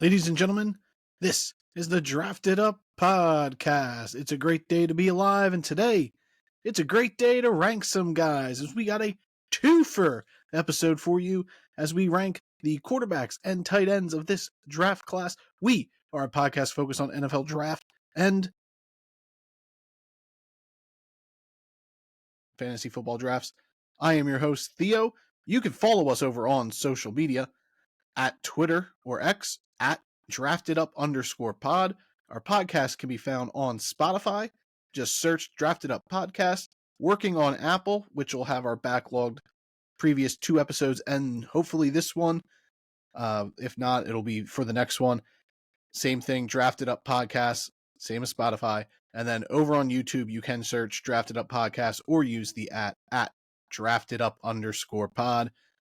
Ladies and gentlemen, this is the Drafted Up Podcast. It's a great day to be alive, and today it's a great day to rank some guys as we got a twofer episode for you as we rank the quarterbacks and tight ends of this draft class. We are a podcast focused on NFL draft and fantasy football drafts. I am your host, Theo. You can follow us over on social media at Twitter or X at @draftedup_pod. Our podcast can be found on Spotify. Just search Drafted Up Podcast. Working on Apple, which will have our backlogged previous 2 episodes and hopefully this one. If not, it'll be for the next one. Same thing, Drafted Up Podcast, same as Spotify. And then over on YouTube, you can search Drafted Up Podcast or use the at @draftedup_pod.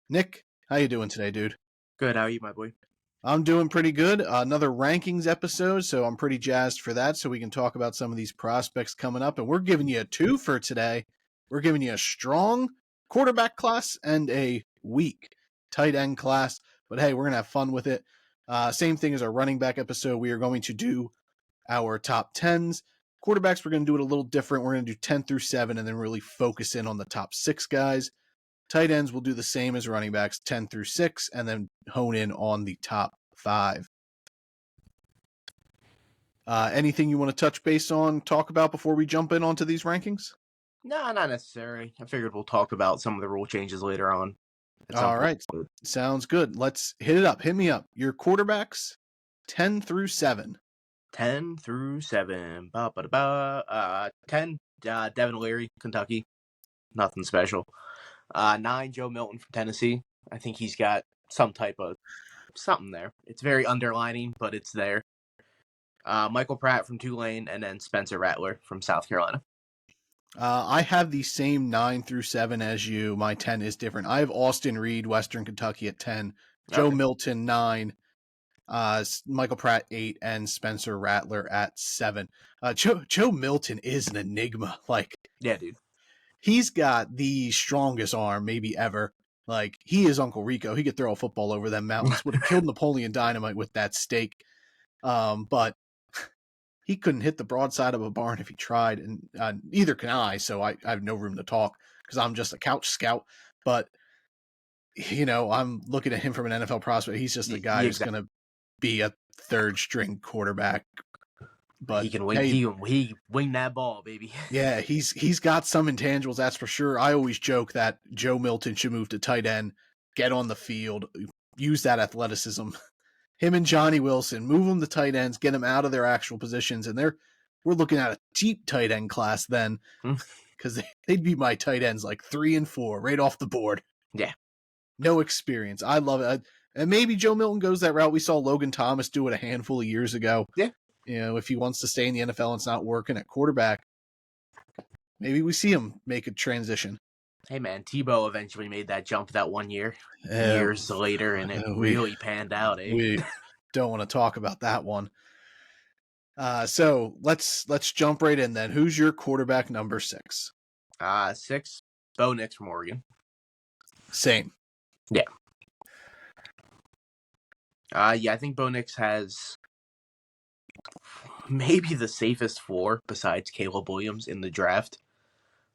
Nick, how you doing today, dude? Good. How are you, my boy? I'm doing pretty good. Another rankings episode, so I'm pretty jazzed for that, so we can talk about some of these prospects coming up. And we're giving you a 2 for today. We're giving you a strong quarterback class and a weak tight end class. But hey, we're going to have fun with it. Same thing as our running back episode. We are going to do our top 10s. Quarterbacks, we're going to do it a little different. We're going to do 10 through 7 and then really focus in on the top 6 guys. Tight ends will do the same as running backs, 10 through 6, and then hone in on the top 5. Anything you want to touch base on, talk about before we jump in onto these rankings? No, not necessary. I figured we'll talk about some of the rule changes later on. All right. Sounds good. Let's hit it up. Hit me up. Your quarterbacks, 10 through 7. 10 through 7. 10, Devin Leary, Kentucky. Nothing special. 9, Joe Milton from Tennessee. I think he's got some type of something there. It's very underlining, but it's there. Michael Pratt from Tulane, and then Spencer Rattler from South Carolina. I have the same 9 through 7 as you. My 10 is different. I have Austin Reed, Western Kentucky at 10, Joe Milton 9, Michael Pratt 8, and Spencer Rattler at 7. Joe Milton is an enigma. Yeah, dude. He's got the strongest arm maybe ever. He is Uncle Rico. He could throw a football over them mountains. Would have killed Napoleon Dynamite with that stake. But he couldn't hit the broadside of a barn if he tried, and neither can I, so I have no room to talk because I'm just a couch scout. But, I'm looking at him from an NFL prospect. He's just a guy who's going to be a third-string quarterback. But he can wing, he wing that ball, baby. Yeah, he's got some intangibles, that's for sure. I always joke that Joe Milton should move to tight end, get on the field, use that athleticism. Him and Johnny Wilson, move them to tight ends, get them out of their actual positions, and we're looking at a deep tight end class then, because they'd be my tight ends 3 and 4 right off the board. Yeah, no experience. I love it, and maybe Joe Milton goes that route. We saw Logan Thomas do it a handful of years ago. Yeah. If he wants to stay in the NFL and it's not working at quarterback, maybe we see him make a transition. Hey, man, Tebow eventually made that jump that 1 year, years later, and it really panned out. We don't want to talk about that one. So let's jump right in then. Who's your quarterback number 6? 6, Bo Nix from Oregon. Same. Yeah. I think Bo Nix has maybe the safest floor besides Caleb Williams in the draft,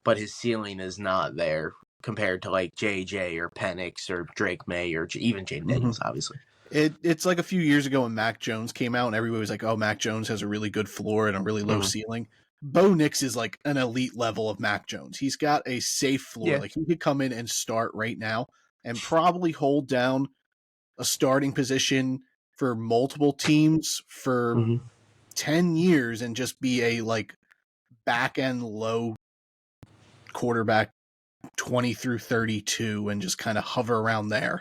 but his ceiling is not there compared to JJ or Penix or Drake May or even Jaden Daniels, obviously. It's like a few years ago when Mac Jones came out and everybody was like, oh, Mac Jones has a really good floor and a really low ceiling. Bo Nix is like an elite level of Mac Jones. He's got a safe floor. Yeah. He could come in and start right now and probably hold down a starting position for multiple teams for 10 years and just be a back end low quarterback 20 through 32 and just kind of hover around there.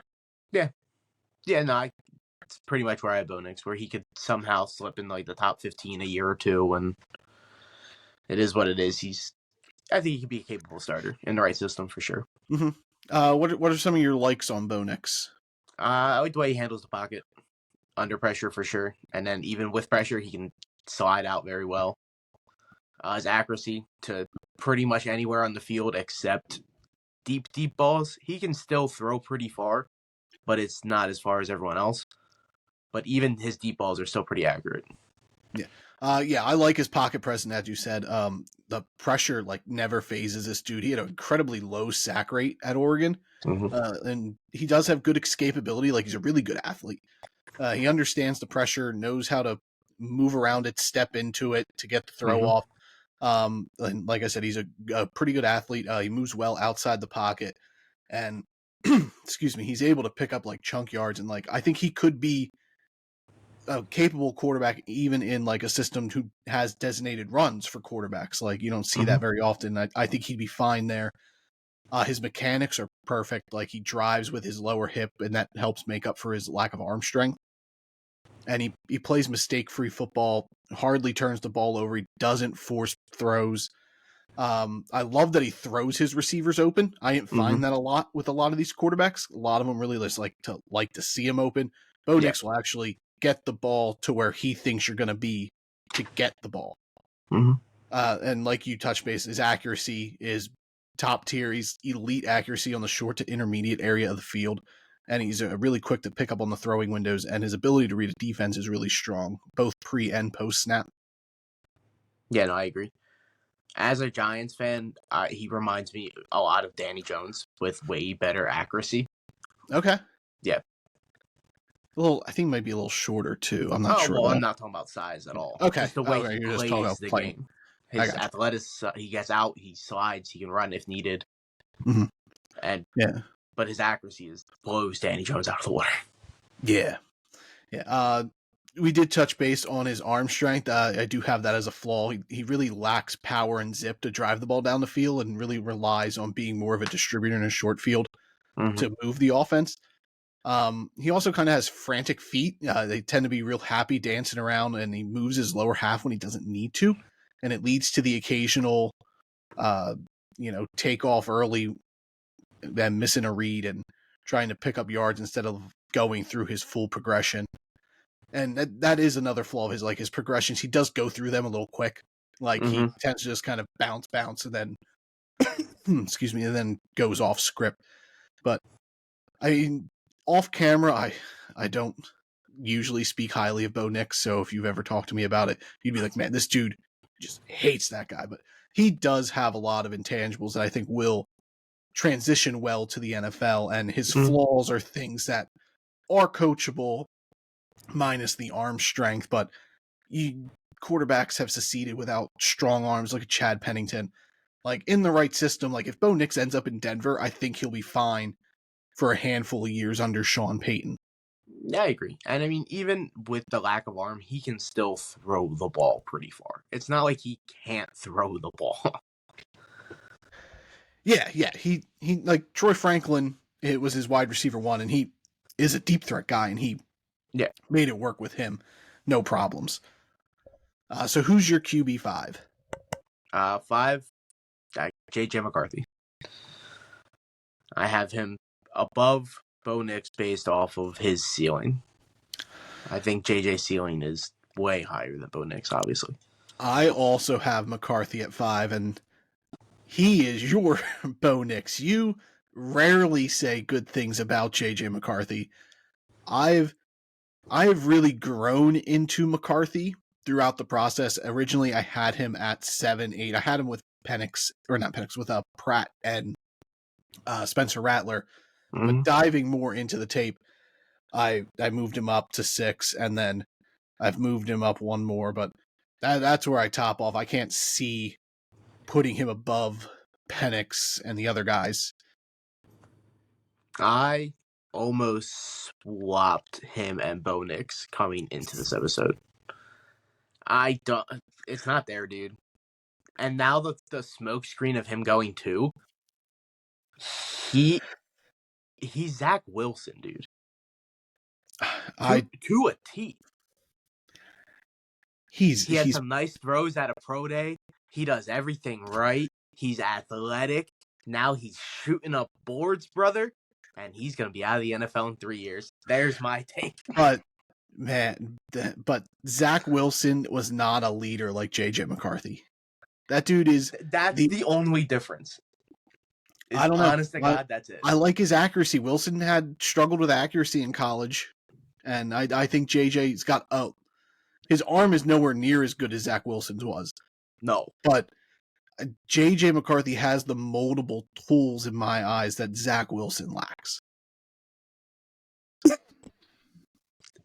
It's pretty much where I have Bo Nix, where he could somehow slip in the top 15 a year or two, and it is what it is. I think he could be a capable starter in the right system for sure. What are some of your likes on Bo Nix? I like the way he handles the pocket under pressure for sure, and then even with pressure, he can slide out very well. His accuracy to pretty much anywhere on the field except deep balls. He can still throw pretty far, but it's not as far as everyone else. but even his deep balls are still pretty accurate. Yeah, I like his pocket presence, as you said. The pressure like never phases this dude. He had an incredibly low sack rate at Oregon, and he does have good escapability. Like he's a really good athlete. He understands the pressure, knows how to move around it, step into it to get the throw off. And like I said, he's a pretty good athlete. He moves well outside the pocket, and excuse me, he's able to pick up like chunk yards. And like I think he could be a capable quarterback even in like a system who has designated runs for quarterbacks. Like you don't see that very often. I think he'd be fine there. His mechanics are perfect. Like he drives with his lower hip, and that helps make up for his lack of arm strength. And he plays mistake-free football, hardly turns the ball over. He doesn't force throws. I love that he throws his receivers open. I didn't find that a lot with a lot of these quarterbacks. A lot of them really just like to see him open. Bo Nix will actually get the ball to where he thinks you're going to be to get the ball. And like you touched base, his accuracy is top tier. He's elite accuracy on the short to intermediate area of the field. And he's really quick to pick up on the throwing windows, and his ability to read a defense is really strong, both pre and post snap. Yeah, no, I agree. As a Giants fan, he reminds me a lot of Danny Jones with way better accuracy. Okay. Yeah. I think maybe a little shorter too. I'm not sure. Well, I'm not talking about size at all. Okay. Just the way he plays the game. His athleticism, he gets out, he slides, he can run if needed. And but his accuracy blows Danny Jones out of the water. Yeah. We did touch base on his arm strength. I do have that as a flaw. He really lacks power and zip to drive the ball down the field, and really relies on being more of a distributor in a short field to move the offense. He also kind of has frantic feet. They tend to be real happy dancing around, and he moves his lower half when he doesn't need to, and it leads to the occasional, take off early, then missing a read and trying to pick up yards instead of going through his full progression. And that is another flaw of his, like his progressions. He does go through them a little quick. Like he tends to just kind of bounce, and then, excuse me, and then goes off script. But I mean, off camera, I don't usually speak highly of Bo Nix. So if you've ever talked to me about it, you'd be like, man, this dude just hates that guy. But he does have a lot of intangibles that I think will transition well to the NFL, and his flaws are things that are coachable minus the arm strength, but quarterbacks have succeeded without strong arms. Look at Chad Pennington. Like in the right system, like if Bo Nix ends up in Denver, I think he'll be fine for a handful of years under Sean Payton. Yeah, I agree. And I mean, even with the lack of arm, he can still throw the ball pretty far. It's not like he can't throw the ball. Yeah. He like Troy Franklin, it was his wide receiver one, and he is a deep threat guy, and he made it work with him. No problems. So who's your QB 5? 5, J.J. McCarthy. I have him above Bo Nix based off of his ceiling. I think JJ's ceiling is way higher than Bo Nix, obviously. I also have McCarthy at 5, and he is your Bo Nix. You rarely say good things about JJ McCarthy. I've really grown into McCarthy throughout the process. Originally, I had him at 7, 8. I had him with with Pratt and Spencer Rattler. But diving more into the tape, I moved him up to 6, and then I've moved him up one more. But that's where I top off. I can't see putting him above Penix and the other guys. I almost swapped him and Bo Nix coming into this episode. It's not there, dude. And now the smoke screen of him going 2, he's Zach Wilson, dude. To a T. He had some nice throws at a pro day. He does everything right. He's athletic. Now he's shooting up boards, brother. And he's going to be out of the NFL in 3 years. There's my take. But, man, Zach Wilson was not a leader like J.J. McCarthy. That dude is... That's the only difference. I don't know. Honest to God, that's it. I like his accuracy. Wilson had struggled with accuracy in college. And I think JJ's got his arm is nowhere near as good as Zach Wilson's was. No. But JJ McCarthy has the moldable tools in my eyes that Zach Wilson lacks.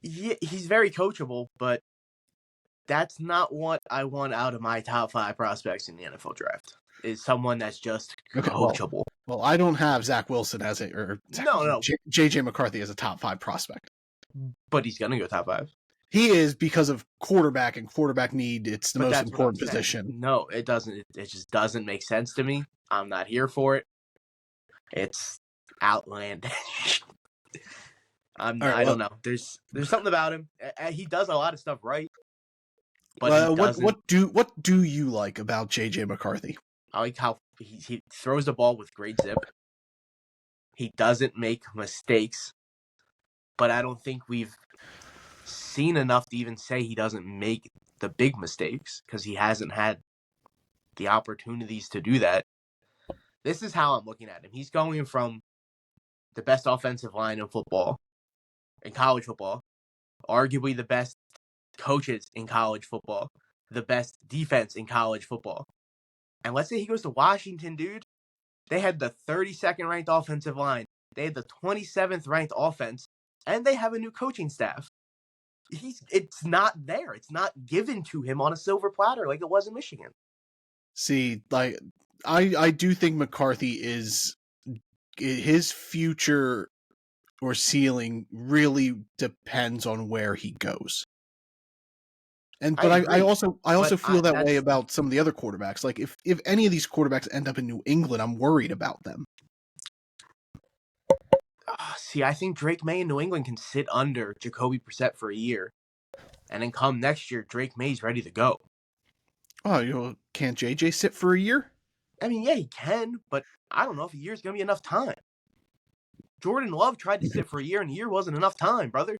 Yeah, he's very coachable, but that's not what I want out of my top 5 prospects in the NFL draft. Is someone that's just coachable. Well, I don't have Zach Wilson as JJ McCarthy as a top 5 prospect. But he's gonna go top 5. He is because of quarterback and quarterback need. It's the most important position. No, it doesn't. It just doesn't make sense to me. I'm not here for it. It's outlandish. I don't know. There's something about him. He does a lot of stuff right. But what do you like about JJ McCarthy? I like how he throws the ball with great zip. He doesn't make mistakes, but I don't think we've seen enough to even say he doesn't make the big mistakes because he hasn't had the opportunities to do that. This is how I'm looking at him. He's going from the best offensive line in football, in college football, arguably the best coaches in college football, the best defense in college football. And let's say he goes to Washington, dude. They had the 32nd ranked offensive line. They had the 27th ranked offense, and they have a new coaching staff. It's not there. It's not given to him on a silver platter like it was in Michigan. See, like I do think McCarthy is his future or ceiling really depends on where he goes. But I also feel that way about some of the other quarterbacks. Like if any of these quarterbacks end up in New England, I'm worried about them. See, I think Drake May in New England can sit under Jacoby Brissett for a year, and then come next year, Drake May's ready to go. Oh, can't JJ sit for a year? I mean, yeah, he can, but I don't know if a year's going to be enough time. Jordan Love tried to sit for a year, and a year wasn't enough time, brother.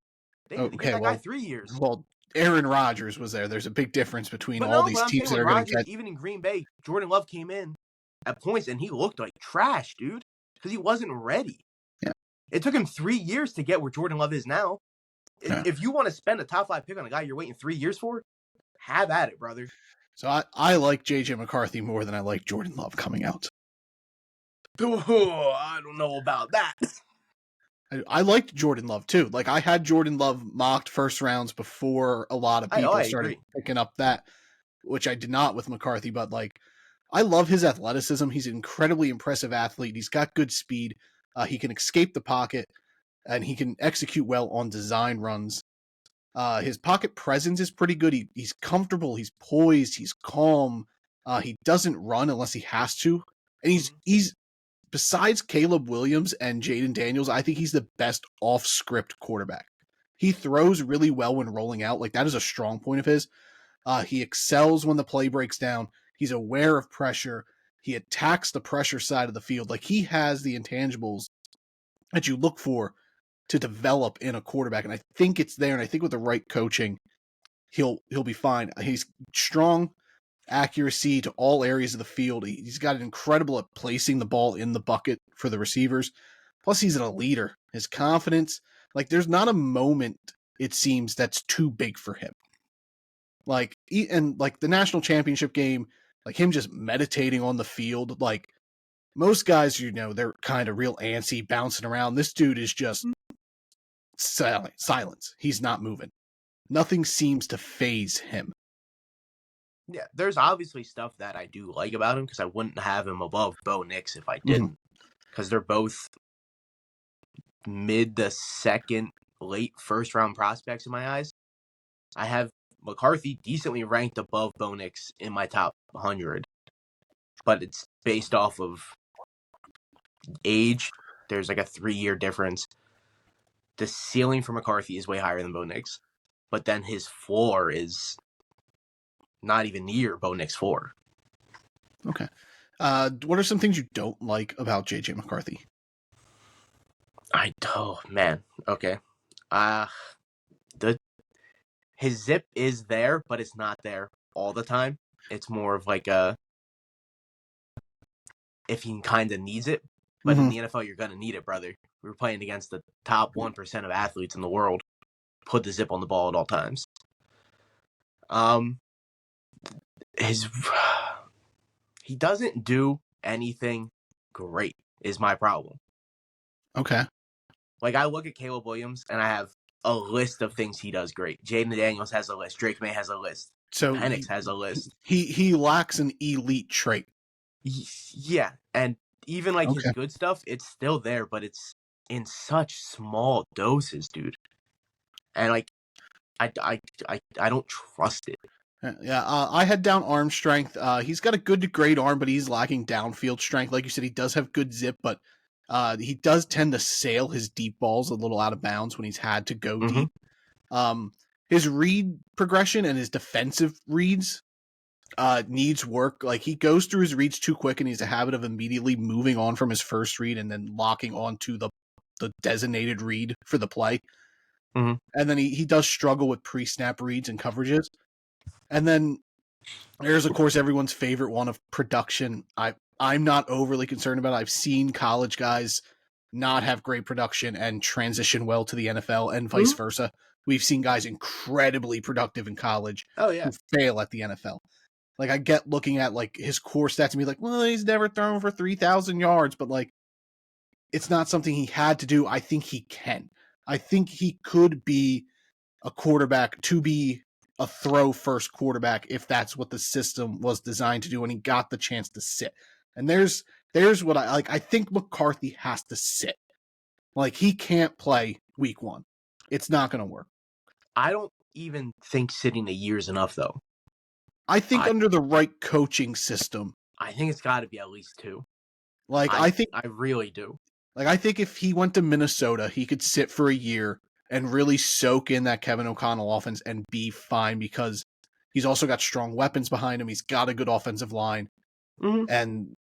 They had to give that guy 3 years. Well, Aaron Rodgers was there. There's a big difference between all these teams that are going to catch. Even in Green Bay, Jordan Love came in at points, and he looked like trash, dude, because he wasn't ready. Yeah. It took him 3 years to get where Jordan Love is now. Yeah. If you want to spend a top 5 pick on a guy you're waiting 3 years for, have at it, brother. So I like JJ McCarthy more than I like Jordan Love coming out. Oh, I don't know about that. I liked Jordan Love too. Like I had Jordan Love mocked first rounds before a lot of people started picking up that, which I did not with McCarthy. But like, I love his athleticism. He's an incredibly impressive athlete. He's got good speed. He can escape the pocket, and he can execute well on design runs. His pocket presence is pretty good. He's comfortable. He's poised. He's calm. He doesn't run unless he has to, and he's. Besides Caleb Williams and Jaden Daniels, I think he's the best off-script quarterback. He throws really well when rolling out. Like, that is a strong point of his. He excels when the play breaks down. He's aware of pressure. He attacks the pressure side of the field. Like, he has the intangibles that you look for to develop in a quarterback. And I think it's there. And I think with the right coaching, he'll be fine. He's strong. Accuracy to all areas of the field. He's got an incredible at placing the ball in the bucket for the receivers. Plus, he's a leader. His confidence, like there's not a moment it seems that's too big for him. Like the national championship game, like him just meditating on the field. Like most guys, they're kind of real antsy, bouncing around. This dude is just silence. He's not moving. Nothing seems to faze him. Yeah, there's obviously stuff that I do like about him because I wouldn't have him above Bo Nix if I didn't. Because they're both mid to second, late first round prospects in my eyes. I have McCarthy decently ranked above Bo Nix in my top 100. But it's based off of age. There's like a 3-year difference. The ceiling for McCarthy is way higher than Bo Nix. But then his floor is not even near Bo Nix 4. Okay. What are some things you don't like about JJ McCarthy? Man. Okay. His zip is there, but it's not there all the time. It's more of like if he kind of needs it. But in the NFL, you're going to need it, brother. We're playing against the top 1% of athletes in the world. put the zip on the ball at all times. He doesn't do anything great is my problem. Okay. Like, I look at Caleb Williams and I have a list of things he does great. Jaden Daniels has a list. Drake May has a list. So Penix has a list. He lacks an elite trait. Yeah, and even like his Okay. good stuff, it's still there, but it's in such small doses, dude. And like, I don't trust it. Yeah, I had down arm strength. He's got a good to great arm, but he's lacking downfield strength. Like you said, he does have good zip, but he does tend to sail his deep balls a little out of bounds when he's had to go deep. His read progression and his defensive reads needs work. Like, he goes through his reads too quick, and he's a habit of immediately moving on from his first read and then locking onto the designated read for the play. Mhm. And then he does struggle with pre-snap reads and coverages. And then there's, of course, everyone's favorite one of production. I'm not overly concerned about it. I've seen college guys not have great production and transition well to the NFL and vice versa. We've seen guys incredibly productive in college who fail at the NFL. Like, I get looking at like his core stats and be like, well, he's never thrown for 3,000 yards, but like, it's not something he had to do. I think he can. I think he could be a quarterback, to be a throw first quarterback, if that's what the system was designed to do, and he got the chance to sit. And there's what I like. I think McCarthy has to sit. Like, he can't play week 1. It's not going to work. I don't even think sitting a year is enough, though. I think under the right coaching system, I think it's got to be at least 2. Like, I really do. Like, I think if he went to Minnesota, he could sit for a year and really soak in that Kevin O'Connell offense and be fine, because he's also got strong weapons behind him. He's got a good offensive line. And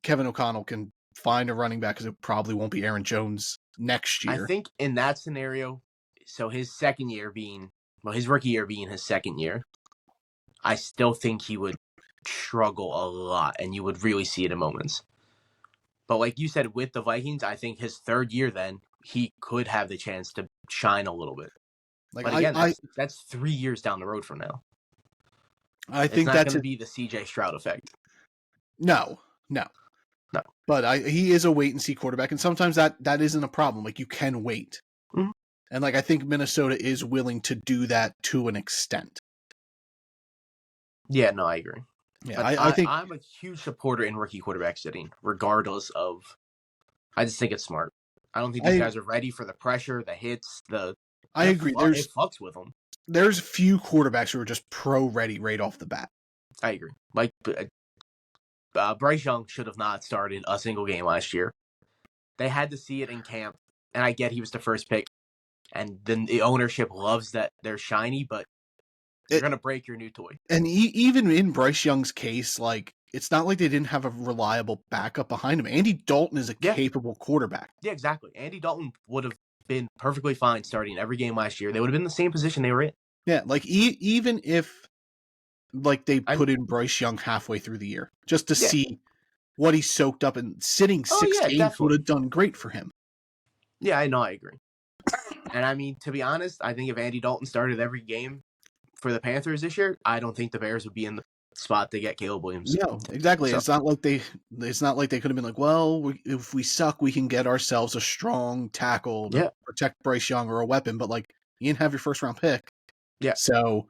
Kevin O'Connell can find a running back, because it probably won't be Aaron Jones next year. I think in that scenario, so his second year being, his rookie year being his second year, I still think he would struggle a lot, and you would really see it in moments. But like you said, with the Vikings, I think his third year, then he could have the chance to shine a little bit. Like, but again, that's 3 years down the road from now. I think that's going to be the CJ Stroud effect. No. But he is a wait and see quarterback, and sometimes that isn't a problem. Like, you can wait, and like, I think Minnesota is willing to do that to an extent. Yeah, no, I agree. Yeah, I think I'm a huge supporter in rookie quarterback sitting, regardless of. I just think it's smart. I don't think these guys are ready for the pressure, the hits, I agree. It fucks with them. There's few quarterbacks who are just pro ready right off the bat. I agree. Like, Bryce Young should have not started a single game last year. They had to see it in camp, and I get he was the first pick, and then the ownership loves that they're shiny, but you're going to break your new toy. And even in Bryce Young's case, like, it's not like they didn't have a reliable backup behind him. Andy Dalton is a capable quarterback. Yeah, exactly. Andy Dalton would have been perfectly fine starting every game last year. They would have been in the same position they were in. Yeah, like, even if, like, they put in Bryce Young halfway through the year just to see what he soaked up, and sitting 6 games would have done great for him. Yeah, I know, I agree. And I mean, to be honest, I think if Andy Dalton started every game for the Panthers this year, I don't think the Bears would be in the spot to get Caleb Williams. No, exactly. So, it's not like they could have been like, well, if we suck, we can get ourselves a strong tackle to protect Bryce Young, or a weapon. But like, you didn't have your first round pick. Yeah. So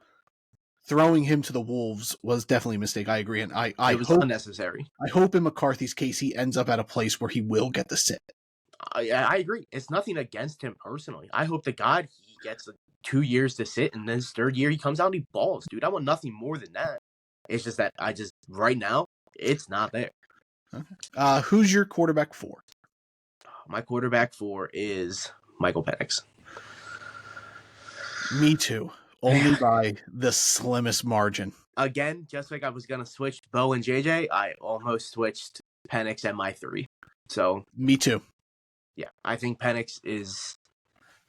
throwing him to the Wolves was definitely a mistake. I agree, and it was unnecessary. I hope in McCarthy's case he ends up at a place where he will get the sit. I agree. It's nothing against him personally. I hope to God he gets 2 years to sit, and then his third year he comes out and he balls, dude. I want nothing more than that. It's just that right now, it's not there. Okay. Who's your quarterback 4? My quarterback 4 is Michael Penix. Me too. Only by the slimmest margin. Again, just like I was going to switch Bo and JJ, I almost switched Penix at my 3. So me too. Yeah, I think Penix is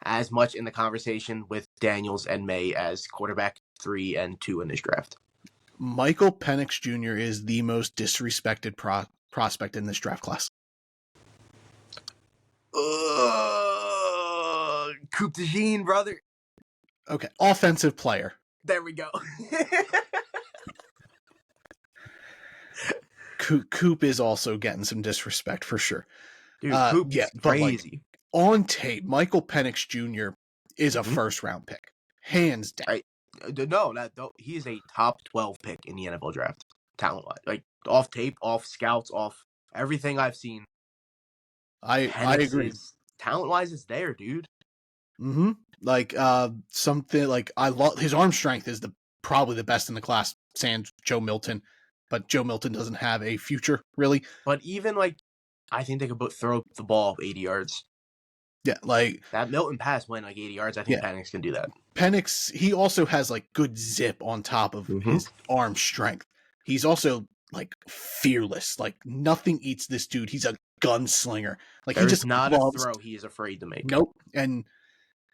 as much in the conversation with Daniels and May as quarterback 3 and 2 in this draft. Michael Penix Jr. is the most disrespected prospect in this draft class. Coupe de Jean, brother. Okay, offensive player. There we go. Coop is also getting some disrespect for sure. Dude, Coop's Yeah, but like crazy. on tape, Michael Penix Jr. is a Mhm. first round pick, hands down. Right. No, he is a top 12 pick in the NFL draft, talent wise. Like off tape, off scouts, off everything I've seen. I agree. Is talent wise is there, dude. Mm-hmm. Like something like I love his arm strength is probably the best in the class. Sans Joe Milton, but Joe Milton doesn't have a future really. But even like, I think they could throw the ball 80 yards. Yeah, like that Milton pass went like 80 yards. I think Penix can do that. Penix, he also has like good zip on top of his arm strength. He's also like fearless. Like nothing eats this dude. He's a gunslinger. Like There's he just not a throw he is afraid to make. Nope. And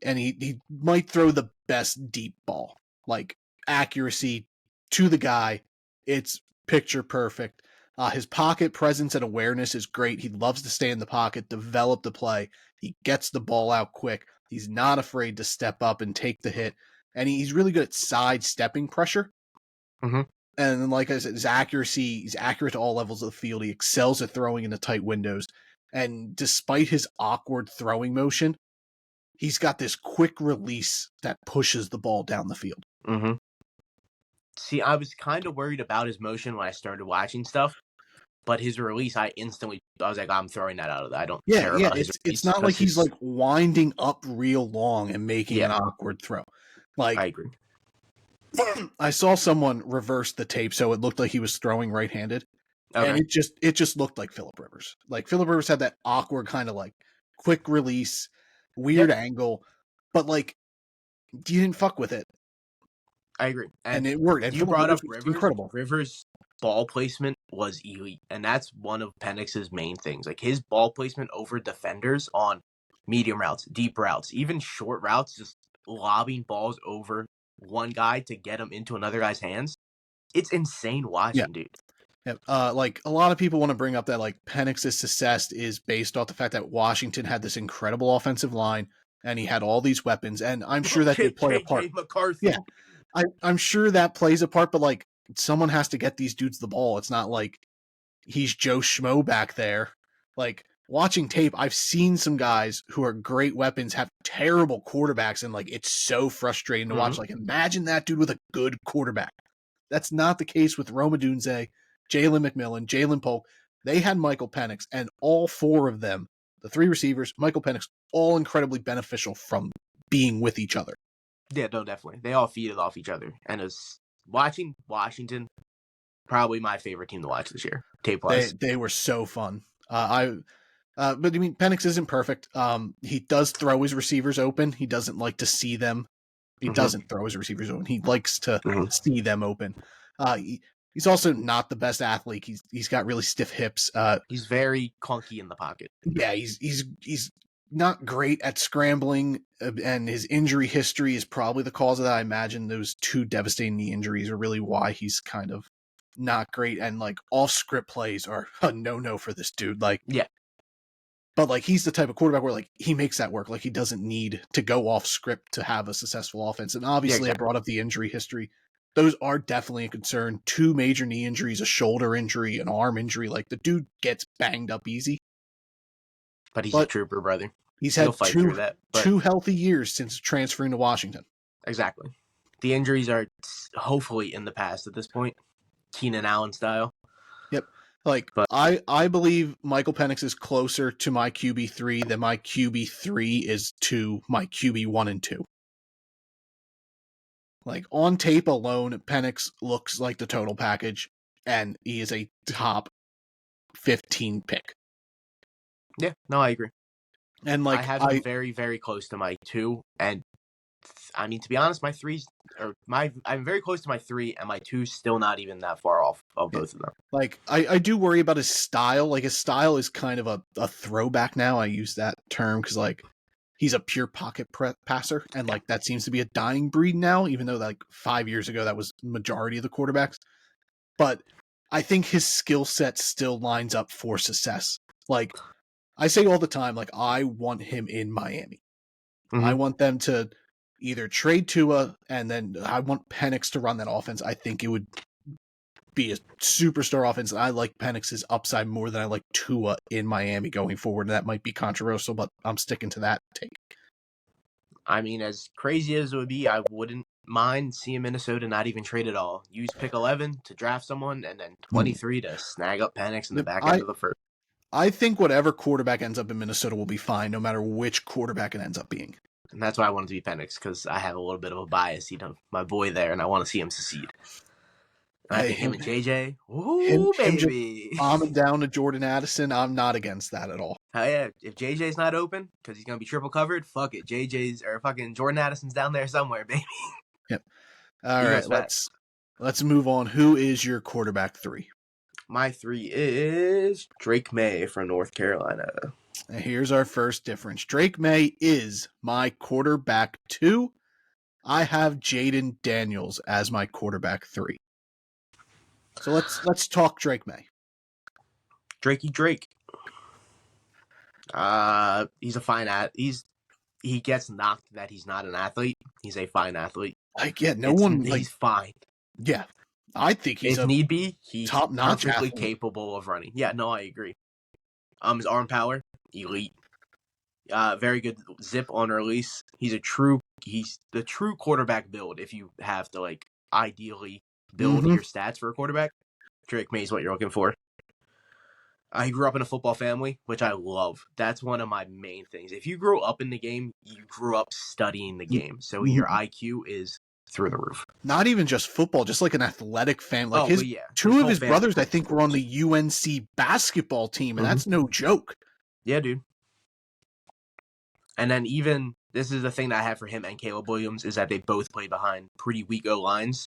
he might throw the best deep ball. Like accuracy to the guy. It's picture perfect. His pocket presence and awareness is great. He loves to stay in the pocket, develop the play. He gets the ball out quick. He's not afraid to step up and take the hit. And he's really good at sidestepping pressure. Mm-hmm. And then, like I said, his accuracy, he's accurate to all levels of the field. He excels at throwing into tight windows. And despite his awkward throwing motion, he's got this quick release that pushes the ball down the field. Mm-hmm. See, I was kind of worried about his motion when I started watching stuff, but his release, I was like, I'm throwing that out of that. I don't care about his release. It's not like he's like winding up real long and making an awkward throw. Like I agree. I saw someone reverse the tape so it looked like he was throwing right-handed. Okay. And it just looked like Phillip Rivers. Like Phillip Rivers had that awkward kind of like quick release, weird angle, but like you didn't fuck with it. I agree. And it worked. And you brought up Rivers. Incredible. Rivers' ball placement was elite. And that's one of Penix's main things. Like his ball placement over defenders on medium routes, deep routes, even short routes, just lobbing balls over one guy to get him into another guy's hands. It's insane watching, dude. Yeah. Like a lot of people want to bring up that like Penix's success is based off the fact that Washington had this incredible offensive line and he had all these weapons, and I'm sure that did play a part. McCarthy. Yeah, I'm sure that plays a part, but like someone has to get these dudes the ball. It's not like he's Joe Schmo back there. Like watching tape, I've seen some guys who are great weapons have terrible quarterbacks, and like it's so frustrating to watch. Like imagine that dude with a good quarterback. That's not the case with Rome Odunze, Jalen McMillan, Jalen Polk. They had Michael Penix, and all four of them, the three receivers, Michael Penix, all incredibly beneficial from being with each other. Yeah, no, definitely. They all feeded off each other. And as watching Washington, probably my favorite team to watch this year, tape-wise. They were so fun. But I mean, Penix isn't perfect. He does throw his receivers open. He doesn't like to see them. He doesn't throw his receivers open. He likes to see them open. He's also not the best athlete. He's got really stiff hips. He's very clunky in the pocket. Yeah, he's not great at scrambling, and his injury history is probably the cause of that. I imagine those two devastating knee injuries are really why he's kind of not great. And like off script plays are a no for this dude. Like yeah. But like he's the type of quarterback where like he makes that work. Like he doesn't need to go off script to have a successful offense. And obviously I brought up the injury history. Those are definitely a concern. 2 major knee injuries, a shoulder injury, an arm injury. Like the dude gets banged up easy. But he's a trooper, brother. He's had two healthy years since transferring to Washington. Exactly. The injuries are hopefully in the past at this point. Keenan Allen style. Yep. I believe Michael Penix is closer to my QB3 than my QB3 is to my QB1 and 2. Like on tape alone, Penix looks like the total package, and he is a top 15 pick. Yeah, no, I agree. And like I have him very, very close to my 2, and I mean to be honest, I'm very close to my 3, and my 2 still not even that far off of both of them. Like I do worry about his style. Like his style is kind of a throwback now. I use that term because like he's a pure pocket passer, and like that seems to be a dying breed now. Even though like 5 years ago that was majority of the quarterbacks, but I think his skill set still lines up for success. Like I say all the time, like I want him in Miami. I want them to either trade Tua, and then I want Penix to run that offense. I think it would be a superstar offense. And I like Penix's upside more than I like Tua in Miami going forward. That might be controversial, but I'm sticking to that take. I mean, as crazy as it would be, I wouldn't mind seeing Minnesota not even trade at all. Use pick 11 to draft someone, and then 23 to snag up Penix in the back end of the first. I think whatever quarterback ends up in Minnesota will be fine, no matter which quarterback it ends up being. And that's why I wanted to be Penix, because I have a little bit of a bias, my boy there, and I want to see him succeed. And I think him and JJ, ooh, baby. Bombing down to Jordan Addison, I'm not against that at all. Hell yeah. If JJ's not open, because he's going to be triple covered, fuck it. Fucking Jordan Addison's down there somewhere, baby. Yep. All right, let's move on. Who is your quarterback 3? My 3 is Drake May from North Carolina. And here's our first difference. Drake May is my quarterback 2. I have Jaden Daniels as my quarterback 3. So let's talk Drake May. Drakey Drake. He's a fine he gets knocked that he's not an athlete. He's a fine athlete. He's fine. Yeah. I think he's he's top-notch perfectly athlete. Capable of running. Yeah, no, I agree. His arm power, elite. Very good zip on release. He's the true quarterback build. If you have to ideally build your stats for a quarterback, Drake May is what you're looking for. He grew up in a football family, which I love. That's one of my main things. If you grew up in the game, you grew up studying the game. So your IQ is through the roof. Not even just football, just like an athletic family. Two of his brothers, I think, were on the UNC basketball team, and that's no joke. Yeah, dude. And then even, this is the thing that I have for him and Caleb Williams, is that they both played behind pretty weak O-lines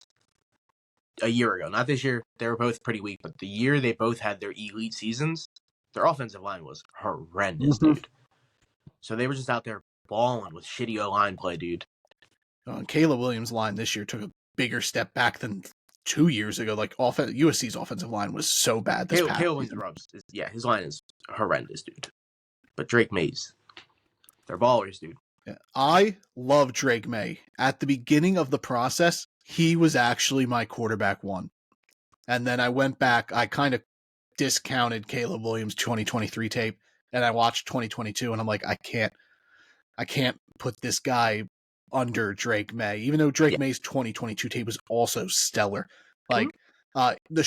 a year ago. Not this year. They were both pretty weak, but the year they both had their elite seasons, their offensive line was horrendous, dude. So they were just out there balling with shitty O-line play, dude. Caleb Williams' line this year took a bigger step back than 2 years ago. USC's offensive line was so bad this past Caleb season. Williams, his line is horrendous, dude. But Drake May's, they're ballers, dude. Yeah. I love Drake May. At the beginning of the process, he was actually my quarterback 1. And then I went back, I kind of discounted Caleb Williams' 2023 tape, and I watched 2022, and I'm like, I can't put this guy under Drake May, even though Drake May's 2022 tape was also stellar. The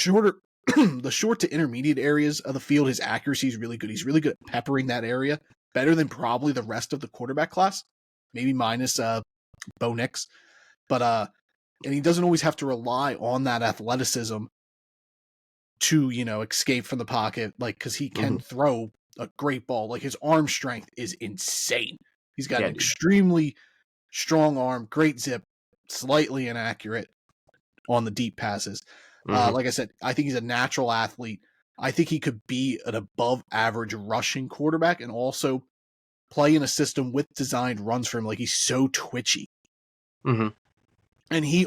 short to intermediate areas of the field, his accuracy is really good. He's really good at peppering that area, better than probably the rest of the quarterback class, maybe minus Bo Nix. But and he doesn't always have to rely on that athleticism to, escape from the pocket, because he can throw a great ball. His arm strength is insane. He's got an extremely strong arm, great zip, slightly inaccurate on the deep passes. Like I said, I think he's a natural athlete. I think he could be an above average rushing quarterback and also play in a system with designed runs for him. He's so twitchy. And he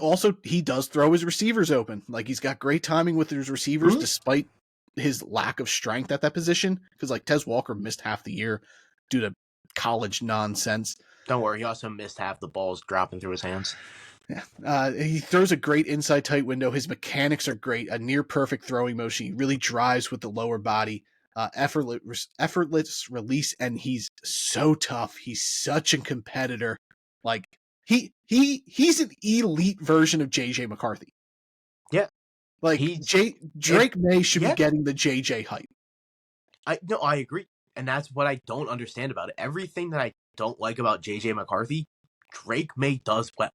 does throw his receivers open. He's got great timing with his receivers despite his lack of strength at that position. Because Tez Walker missed half the year due to college nonsense. Don't worry, he also missed half the balls dropping through his hands. Yeah. He throws a great inside tight window. His mechanics are great. A near perfect throwing motion. He really drives with the lower body. Effortless release, and he's so tough. He's such a competitor. He's an elite version of JJ McCarthy. Yeah. Drake May should be getting the JJ hype. I agree. And that's what I don't understand about it. Everything that I don't like about JJ McCarthy, Drake May does well.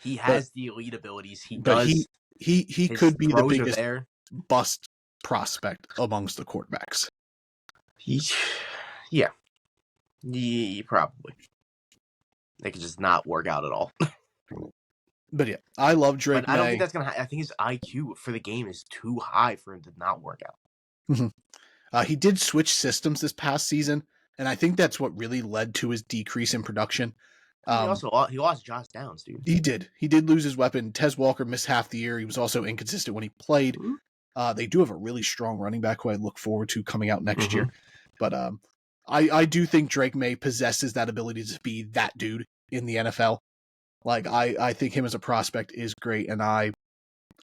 He has the elite abilities. He could be the biggest bust prospect amongst the quarterbacks. Yeah, probably. They could just not work out at all. But yeah, I love Drake May. I don't think that's gonna. I think his IQ for the game is too high for him to not work out. He did switch systems this past season, and I think that's what really led to his decrease in production. He lost Josh Downs, dude. He did. He did lose his weapon. Tez Walker missed half the year. He was also inconsistent when he played. They do have a really strong running back who I look forward to coming out next year. But I do think Drake May possesses that ability to be that dude in the NFL. Like I think him as a prospect is great, and I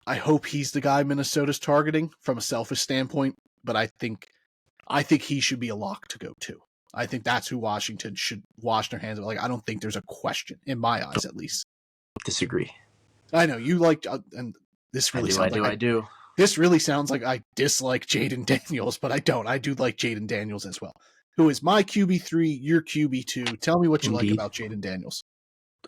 hope he's the guy Minnesota's targeting from a selfish standpoint. But I think he should be a lock to go too. I think that's who Washington should wash their hands of. Like I don't think there's a question in my eyes, at least. Disagree. I know you like, and this really sounds like I do. This really sounds like I dislike Jaden Daniels, but I don't. I do like Jaden Daniels as well. Who is my QB3, your QB2? Tell me what you like about Jaden Daniels.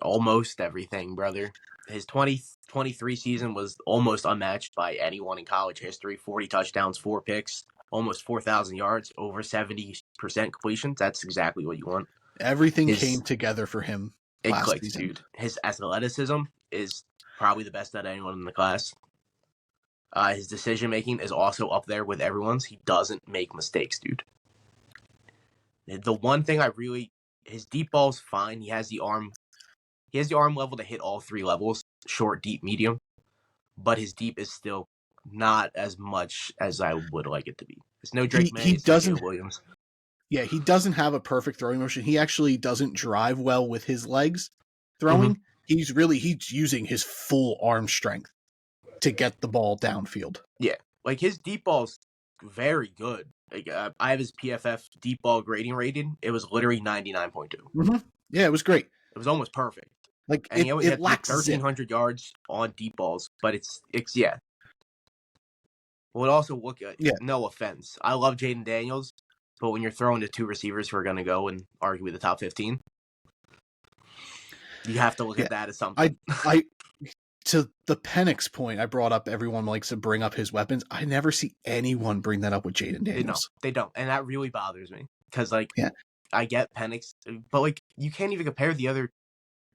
Almost everything, brother. His 2023 season was almost unmatched by anyone in college history. 40 touchdowns, 4 picks, almost 4,000 yards, over 70% completion. That's exactly what you want. Everything came together for him. It clicked, dude. His athleticism is probably the best out of anyone in the class. His decision making is also up there with everyone's. He doesn't make mistakes, dude. The one thing his deep ball's fine. He has the arm level to hit all 3 levels: short, deep, medium. But his deep is still not as much as I would like it to be. It's no Drake May. It's no Caleb Williams. Yeah, he doesn't have a perfect throwing motion. He actually doesn't drive well with his legs throwing. Mm-hmm. He's using his full arm strength to get the ball downfield. Yeah, like his deep ball's very good. Like I have his PFF deep ball grading rating. It was literally 99.2. Mm-hmm. Yeah, it was great. It was almost perfect. Like and he had 1,300 yards on deep balls, but it's yeah. We'll also look at no offense. I love Jaden Daniels, but when you're throwing to 2 receivers who are going to go and arguably the top 15, you have to look at that as something. I to the Penix point, I brought up everyone likes to bring up his weapons. I never see anyone bring that up with Jaden Daniels. They don't. And that really bothers me. Because, I get Penix, but, you can't even compare the other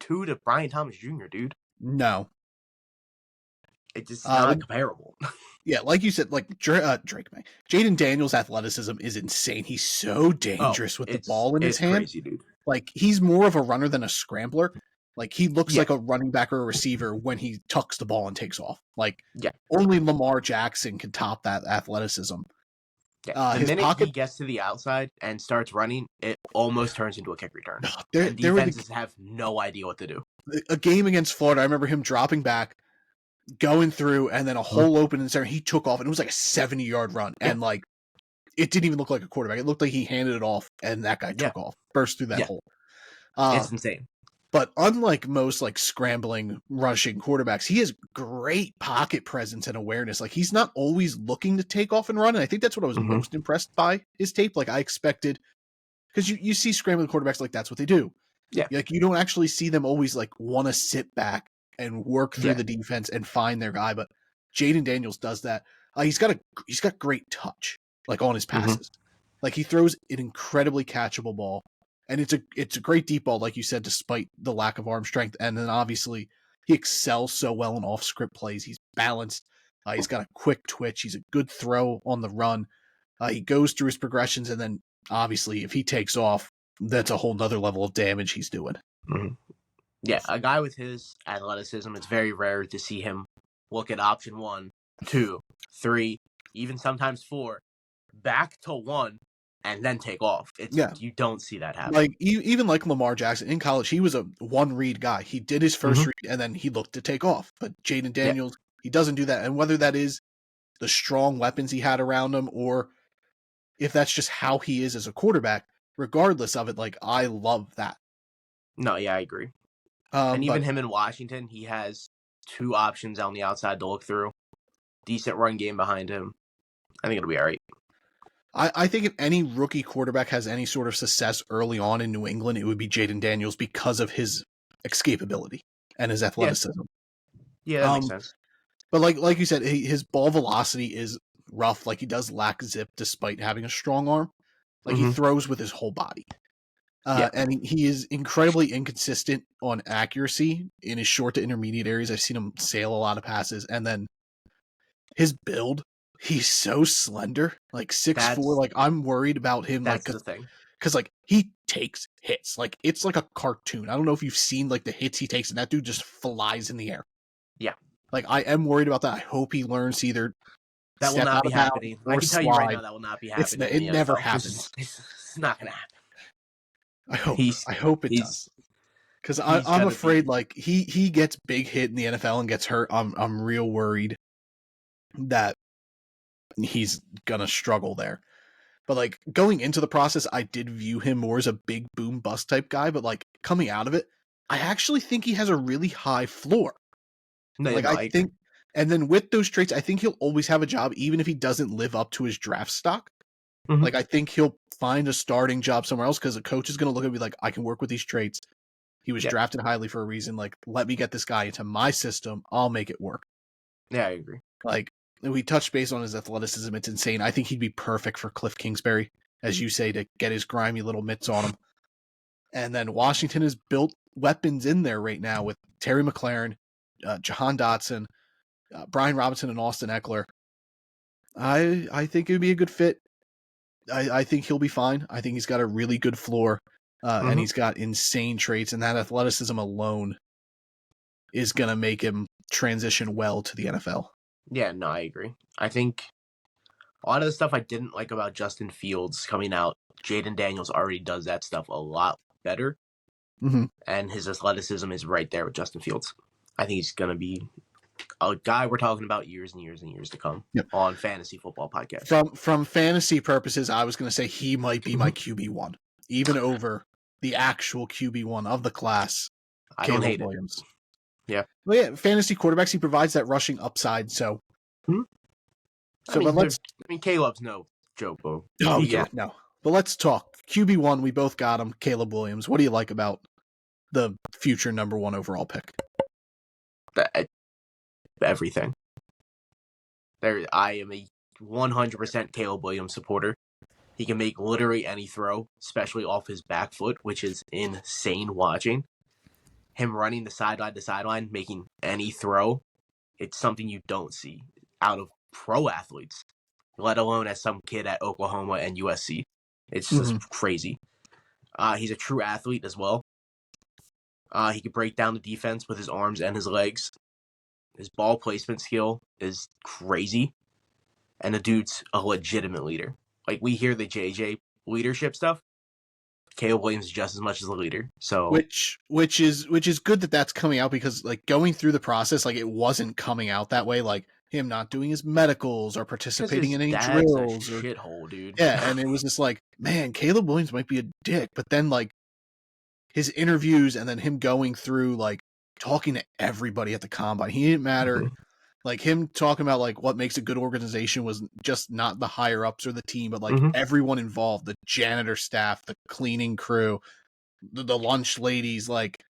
2 to Brian Thomas Jr., dude. No. It's just not comparable. Yeah, like you said, Drake May. Jaden Daniels' athleticism is insane. He's so dangerous with the ball in his hand. Crazy, dude. Like, he's more of a runner than a scrambler. Like, he looks like a running back or a receiver when he tucks the ball and takes off. Like, only Lamar Jackson can top that athleticism. Yeah. The minute he gets to the outside and starts running, it almost turns into a kick return. Defenses have no idea what to do. A game against Florida, I remember him dropping back, going through, and then a hole open in the center. He took off, and it was like a 70-yard run. Yeah. And, it didn't even look like a quarterback. It looked like he handed it off, and that guy took off, burst through that hole. It's insane. But unlike most scrambling, rushing quarterbacks, he has great pocket presence and awareness. Like, he's not always looking to take off and run. And I think that's what I was most impressed by his tape. Like, I expected, because you see scrambling quarterbacks, that's what they do. Yeah. Like, you don't actually see them always want to sit back and work through the defense and find their guy. But Jaden Daniels does that. He's got great touch, on his passes. Like, he throws an incredibly catchable ball. And it's a great deep ball, like you said, despite the lack of arm strength. And then obviously he excels so well in off-script plays. He's balanced. He's got a quick twitch. He's a good throw on the run. He goes through his progressions, and then obviously if he takes off, that's a whole nother level of damage he's doing. Mm-hmm. Yeah, a guy with his athleticism, it's very rare to see him look at option 1, 2, 3, even sometimes 4, back to 1, and then take off. You don't see that happen. Even Lamar Jackson in college, he was a one-read guy. He did his first read, and then he looked to take off. But Jaden Daniels, he doesn't do that. And whether that is the strong weapons he had around him, or if that's just how he is as a quarterback, regardless of it, I love that. No, yeah, I agree. And even him in Washington, he has 2 options on the outside to look through. Decent run game behind him. I think it'll be all right. I think if any rookie quarterback has any sort of success early on in New England, it would be Jaden Daniels because of his escapability and his athleticism. Yeah, that makes sense. But like you said, his ball velocity is rough. He does lack zip despite having a strong arm. He throws with his whole body. And he is incredibly inconsistent on accuracy in his short to intermediate areas. I've seen him sail a lot of passes. And then his build, he's so slender, 6'4". I'm worried about him. That's the thing. Because he takes hits. It's like a cartoon. I don't know if you've seen the hits he takes, and that dude just flies in the air. Yeah. I am worried about that. I hope he learns to either that will not be happening. I can tell you right now that will not be happening. It never happens. It's not going to happen. I hope it does. Because He's I'm gonna afraid be like he gets big hit in the NFL and gets hurt. I'm real worried that he's gonna struggle there. But like going into the process, I did view him more as a big boom bust type guy. But like coming out of it, I actually think he has a really high floor. no, Like no, I I agree. think, and then with those traits, I think he'll always have a job, even if he doesn't live up to his draft stock. Mhm. Like I think he'll find a starting job somewhere else because the coach is going to look at me like, I can work with these traits. He was Yeah, drafted highly for a reason. Like, let me get this guy into my system. I'll make it work. yeah, I agree. Like we touched base on his athleticism. It's insane. I think he'd be perfect for Cliff Kingsbury, as you say, to get his grimy little mitts on him. And then Washington has built weapons in there right now with Terry McLaurin, Jahan Dotson, Brian Robinson, and Austin Eckler. I think it would be a good fit. I think he'll be fine. I think he's got a really good floor, and Mhm. he's got insane traits, and that athleticism alone is going to make him transition well to the NFL. Yeah, no, I agree. I think a lot of the stuff I didn't like about Justin Fields coming out, Jaden Daniels already does that stuff a lot better, Mm-hmm. and his athleticism is right there with Justin Fields. I think he's gonna be a guy we're talking about years and years and years to come Yep. on Fantasy Football Podcast. From fantasy purposes, I was going to say he might be my Mhm. QB1, even over the actual QB1 of the class, I don't Caleb hate it. Williams. Yeah. But yeah, fantasy quarterbacks, he provides that rushing upside. So, Mhm. but let's. Caleb's no joke, bro. Oh He yeah, can, no. But let's talk QB1. We both got him, Caleb Williams. What do you like about the future number 1 overall pick? everything. I am a 100% Caleb Williams supporter. He can make literally any throw, especially off his back foot, which is insane watching. Him running the sideline to sideline, making any throw, it's something you don't see out of pro athletes, let alone as some kid at Oklahoma and USC. It's just crazy. He's a true athlete as well. He can break down the defense with his arms and his legs. His ball placement skill is crazy. And the dude's a legitimate leader. Like, we hear the JJ leadership stuff. Caleb Williams is just as much as a leader. So which is good that that's coming out, because like going through the process, like it wasn't coming out that way, like him not doing his medicals or participating his in any dad's a drills or shithole, dude. yeah, and it was just like, man, Caleb Williams might be a dick, but then like his interviews and then him going through like talking to everybody at the combine, he didn't matter. Mhm. Like him talking about like what makes a good organization was just not the higher ups or the team, but like Mhm. everyone involved, the janitor staff, the cleaning crew, the lunch ladies, like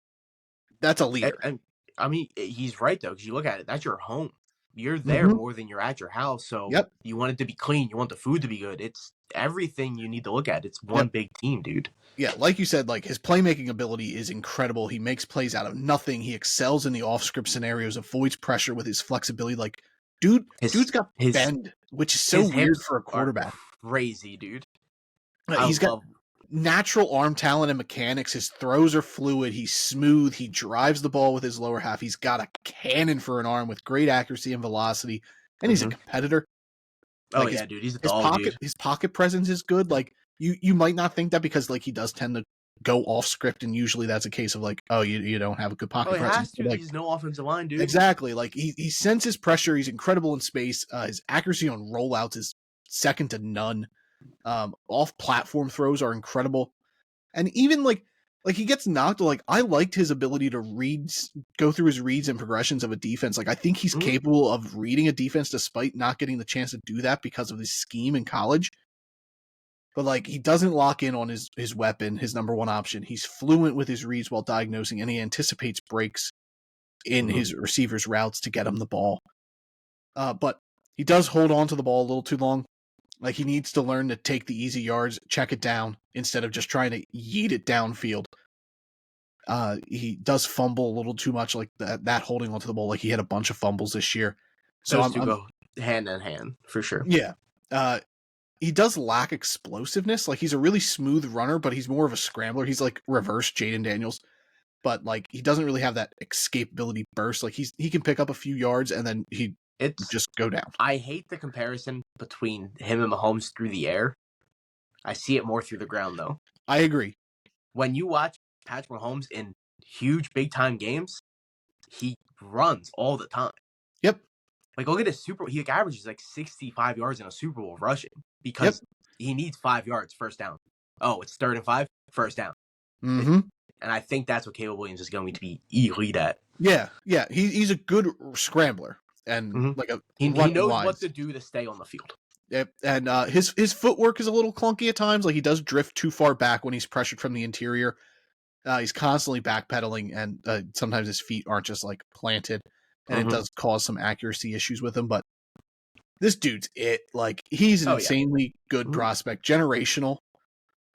that's a leader. And I mean, he's right though, because you look at it, that's your home. You're there Mm-hmm. more than you're at your house. So Yep. you want it to be clean. You want the food to be good. It's everything you need to look at. It's one Yep. big team, dude. Yeah, like you said, like his playmaking ability is incredible. He makes plays out of nothing. He excels in the off-script scenarios, avoids pressure with his flexibility. Like, dude's got His bend, which is so weird hips for a are quarterback. crazy, dude. I He's got love. natural arm talent and mechanics. His throws are fluid. He's smooth. He drives the ball with his lower half. He's got a cannon for an arm with great accuracy and velocity, and he's a competitor. Oh Like yeah, dude, he's a dog, dude. his pocket presence is good. Like you might not think that, because like he does tend to go off script, and usually that's a case of like, oh, you don't have a good Oh, pocket he has presence. to. But, like He's no offensive line, dude. exactly, like he senses pressure. He's incredible in space. His accuracy on rollouts is second to none. Off platform throws are incredible, and even like he gets knocked. Like I liked his ability to go through his reads and progressions of a defense. Like I think he's Mhm. capable of reading a defense despite not getting the chance to do that because of his scheme in college. But like he doesn't lock in on his weapon, his number 1 option. He's fluent with his reads while diagnosing, and he anticipates breaks in Mhm. his receivers' routes to get him the ball. But he does hold on to the ball a little too long. Like he needs to learn to take the easy yards, check it down, instead of just trying to yeet it downfield. He does fumble a little too much, like that holding onto the ball. Like he had a bunch of fumbles this year. So Those two go hand in hand for sure. yeah. He does lack explosiveness. Like he's a really smooth runner, but he's more of a scrambler. He's like reverse Jaden Daniels, but like he doesn't really have that escapability burst. Like he can pick up a few yards and then he just go down. I hate the comparison between him and Mahomes through the air. I see it more through the ground though. I agree. When you watch Patrick Mahomes in huge big time games, he runs all the time. Yep. Like look at his he averages like 65 yards in a Super Bowl rushing because he needs 5 yards first down. Oh, it's 3rd and 5, first down. Mm-hmm. And I think that's what Caleb Williams is going to be elite at. Yeah. He's a good scrambler and like he knows what to do to stay on the field. Yep. And his footwork is a little clunky at times. Like he does drift too far back when he's pressured from the interior. He's constantly backpedaling, and sometimes his feet aren't just like planted, and it does cause some accuracy issues with him. But this dude's it. Like he's an insanely good prospect, generational.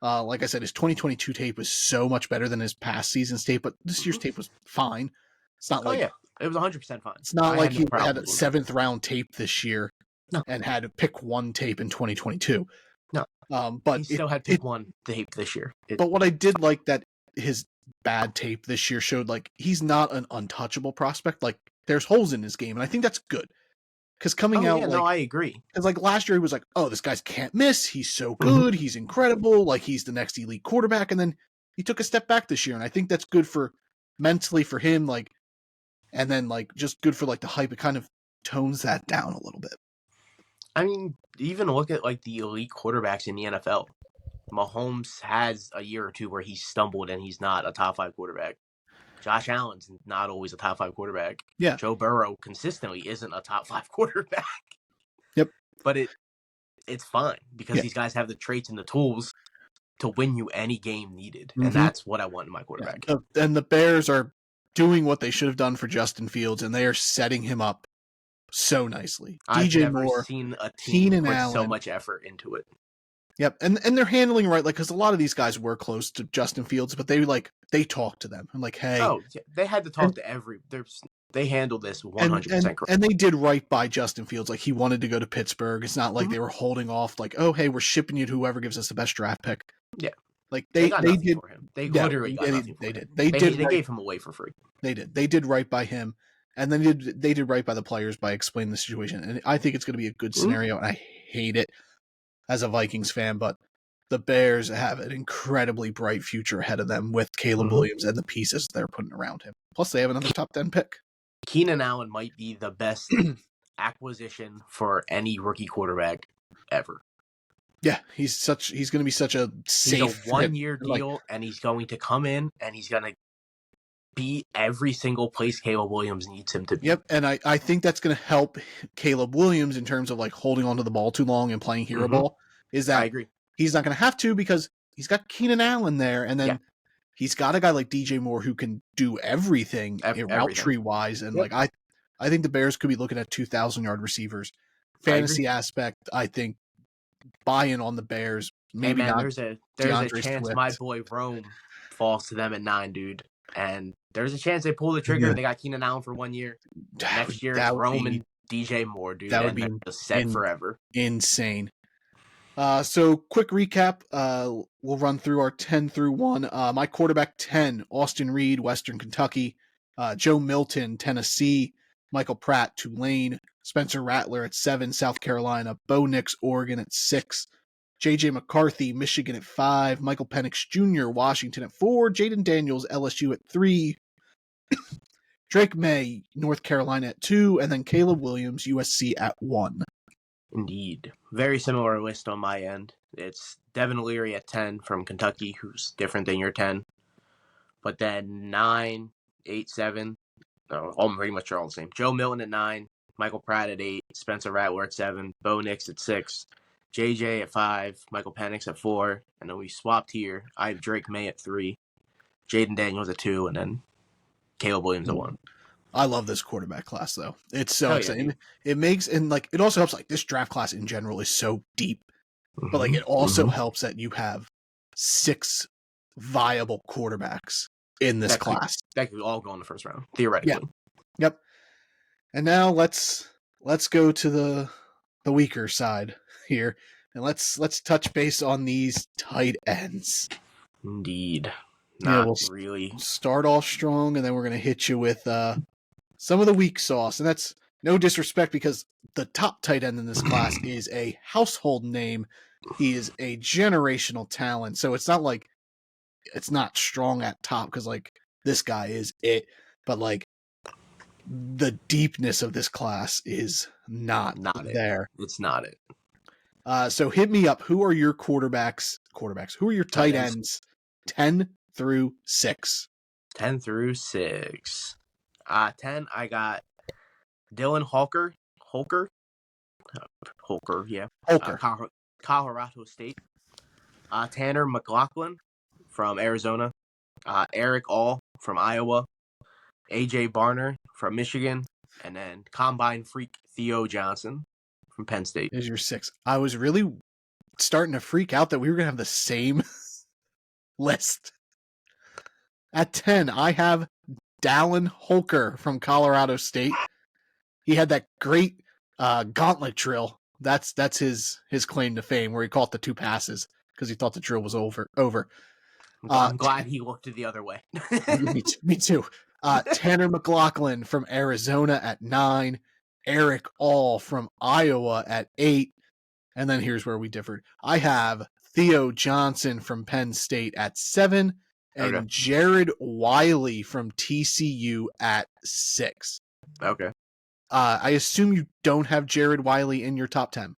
Like I said, his 2022 tape was so much better than his past season's tape, but this year's tape was fine. It's not like it was 100% fine. It's not like he had a 7th round tape this year and had a pick 1 tape in 2022. No, but he still had pick 1 tape this year. But what I did like that his bad tape this year showed, like he's not an untouchable prospect. Like there's holes in his game, and I think that's good. Because coming out, I agree. Because like last year, he was like, "Oh, this guy's can't miss. He's so good. He's incredible. Like he's the next elite quarterback." And then he took a step back this year, and I think that's good for mentally for him. Like, and then like just good for like the hype. It kind of tones that down a little bit. I mean, even look at like the elite quarterbacks in the NFL. Mahomes has a year or two where he stumbled and he's not a top 5 quarterback. Josh Allen's not always a top 5 quarterback. Yeah. Joe Burrow consistently isn't a top 5 quarterback. Yep. But it's fine because these guys have the traits and the tools to win you any game needed. And that's what I want in my quarterback. And the Bears are doing what they should have done for Justin Fields, and they are setting him up so nicely. I've never seen a team put so much effort into it. Yep, and they're handling right, like because a lot of these guys were close to Justin Fields, but they talk to them and like, hey, they had to talk to they handled this 100% correct, and they did right by Justin Fields. Like he wanted to go to Pittsburgh. It's not like they were holding off, like, oh, hey, we're shipping you to whoever gives us the best draft pick. Yeah, like they did for him. They literally got nothing for him. They gave him away for free. They did right by him, and then they did right by the players by explaining the situation. And I think it's going to be a good scenario, and I hate it as a Vikings fan, but the Bears have an incredibly bright future ahead of them with Caleb Williams and the pieces they're putting around him. Plus, they have another top 10 pick. Keenan Allen might be the best acquisition for any rookie quarterback ever. Yeah, he's going to be such a safe. He's a 1-year deal, and he's going to come in and he's going to be every single place Caleb Williams needs him to be. Yep, and I think that's going to help Caleb Williams in terms of like holding onto the ball too long and playing hero ball. Is that I agree. He's not going to have to because he's got Keenan Allen there, and then he's got a guy like DJ Moore who can do everything route tree wise, and like I think the Bears could be looking at 2,000-yard receivers. Fantasy aspect, I think buy-in on the Bears. Maybe not. There's a chance Swift. My boy Rome falls to them at 9, dude. And there's a chance they pull the trigger and they got Keenan Allen for 1 year. Next year, Rome and DJ Moore, dude. That would be just set forever. Insane. So quick recap. We'll run through our 10 through 1. My quarterback 10, Austin Reed, Western Kentucky. Joe Milton, Tennessee. Michael Pratt, Tulane. Spencer Rattler at 7, South Carolina. Bo Nix, Oregon at 6. J.J. McCarthy, Michigan at 5. Michael Penix Jr., Washington at 4. Jaden Daniels, LSU at 3. Drake May, North Carolina at 2. And then Caleb Williams, USC at 1. Indeed. Very similar list on my end. It's Devin Leary at 10 from Kentucky, who's different than your 10. But then 9, 8, 7. No, all pretty much are all the same. Joe Milton at 9. Michael Pratt at 8. Spencer Rattler at 7. Bo Nix at 6. JJ at 5, Michael Penix at 4, and then we swapped here. I have Drake May at 3, Jaden Daniels at 2, and then Caleb Williams at 1. I love this quarterback class, though. It's so exciting. It makes, and like, it also helps, like, this draft class in general is so deep, but like, it also helps that you have 6 viable quarterbacks in this class. That could all go in the first round, theoretically. Yep. And now let's go to the weaker side here, and let's touch base on these tight ends. Indeed. We'll really start off strong, and then we're going to hit you with some of the weak sauce. And that's no disrespect, because the top tight end in this class is a household name. He is a generational talent. So it's not like it's not strong at top, because like this guy is it. But like the deepness of this class is not it. there. It's not it. So hit me up. Who are your quarterbacks? Who are your tight ends? 10 through 6. 10 through 6. 10, I got Dylan Holker, yeah. Colorado State. Tanner McLaughlin from Arizona. Eric All from Iowa. AJ Barner from Michigan. And then Combine Freak Theo Johnson from Penn State. Is your 6. I was really starting to freak out that we were going to have the same list. At 10, I have Dallin Holker from Colorado State. He had that great gauntlet drill. That's his claim to fame, where he caught the 2 passes because he thought the drill was over. I'm glad he looked the other way. Me too. Tanner McLaughlin from Arizona at 9. Eric All from Iowa at 8. And then here's where we differed. I have Theo Johnson from Penn State at 7. And Jared Wiley from TCU at 6. Okay. I assume you don't have Jared Wiley in your top 10.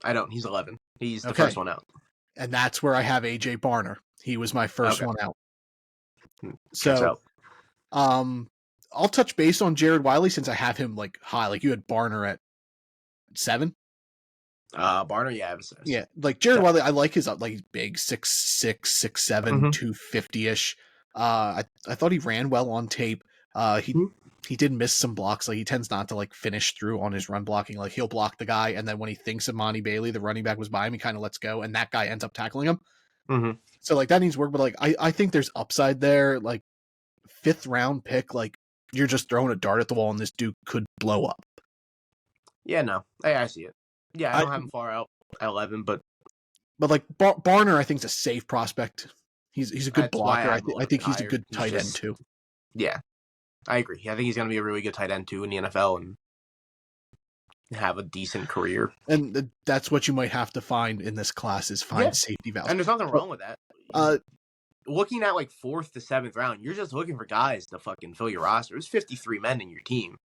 I don't. He's 11. He's the first one out. And that's where I have AJ Barner. He was my first one out. So, I'll touch base on Jared Wiley since I have him like high. Like you had Barner at 7. Barner, yeah, yeah. Like Jared Wiley, I like his like he's big, 6'6", 6'7", 250-ish. I thought he ran well on tape. He did miss some blocks. Like he tends not to like finish through on his run blocking. Like he'll block the guy, and then when he thinks Imani Bailey, the running back, was by him, he kind of lets go, and that guy ends up tackling him. So like that needs work, but like I think there's upside there. Like 5th round pick, like you're just throwing a dart at the wall, and this dude could blow up. Yeah, no, I see it. Yeah, I don't have him far out at 11, but like Barner, I think is a safe prospect. He's a good blocker. I think he's a good tight end too. Yeah, I agree. I think he's going to be a really good tight end too in the NFL and have a decent career. And that's what you might have to find in this class is find safety valves. And there's nothing wrong with that. Looking at like 4th to 7th round, you're just looking for guys to fucking fill your roster. There's 53 men in your team.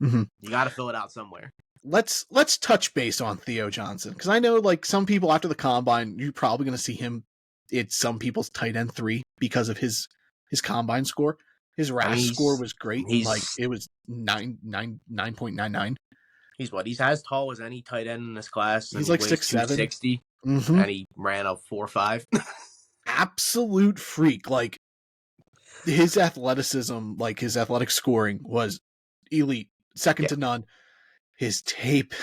You got to fill it out somewhere. Let's touch base on Theo Johnson, because I know like some people after the combine, you're probably going to see him. It's some people's tight end 3 because of his combine score. His RAS score was great. Like it was 9.99. He's what? He's as tall as any tight end in this class. He's like 6'7", 260, and he ran a 4.5. Absolute freak. Like his athleticism, like his athletic scoring was elite, second to none. His tape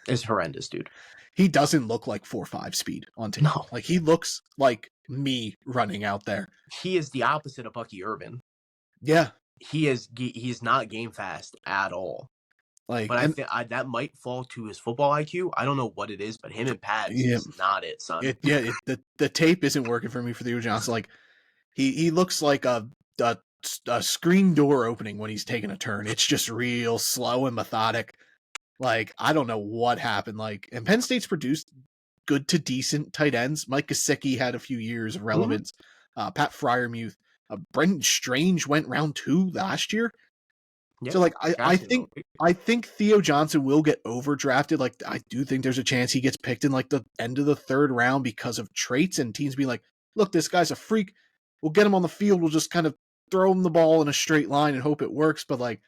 is horrendous, dude. He doesn't look like 4.5 speed on tape. No. Like he looks like me running out there. He is the opposite of Bucky Urban. Yeah. He's not game fast at all. Like, but I think that might fall to his football IQ. I don't know what it is, but him and pads is not it, son. The tape isn't working for me for Theo Johnson. Like he looks like a screen door opening when he's taking a turn. It's just real slow and methodic. Like I don't know what happened. Like, and Penn State's produced good to decent tight ends. Mike Gesicki had a few years of relevance. Pat Freiermuth, Brendan Strange went round 2 last year. Yeah, so like I think Theo Johnson will get overdrafted. Like I do think there's a chance he gets picked in like the end of the 3rd round because of traits and teams being like, look, this guy's a freak. We'll get him on the field. We'll just kind of throw him the ball in a straight line and hope it works. But like,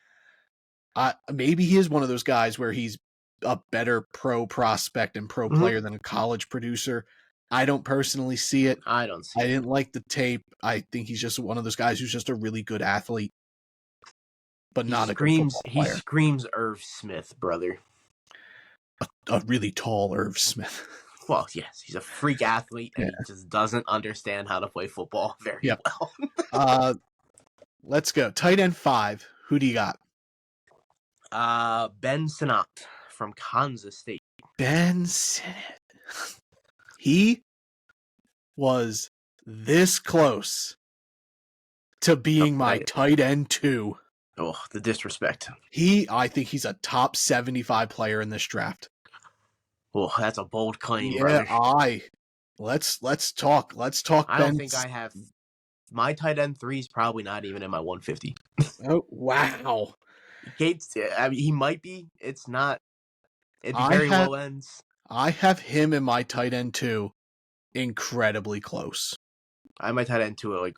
maybe he is one of those guys where he's a better pro prospect and pro player than a college producer. I don't personally see it. I didn't like the tape. I think he's just one of those guys who's just a really good athlete. But not a good football player. He screams Irv Smith, brother. A really tall Irv Smith. Well, yes, he's a freak athlete, and he just doesn't understand how to play football very well. Let's go. Tight end 5. Who do you got? Ben Sinnott from Kansas State. Ben Sinnott. He was this close to being my tight end 2. Oh, the disrespect. I think he's a top 75 player in this draft. Oh, that's a bold claim, brother. Let's talk. Let's talk. I don't think I have My tight end 3 is probably not even in my 150. Oh, wow. Gates, I mean, he might be. It's not. It'd be I very have low ends. I have him in my tight end 2 incredibly close. I might tight end to it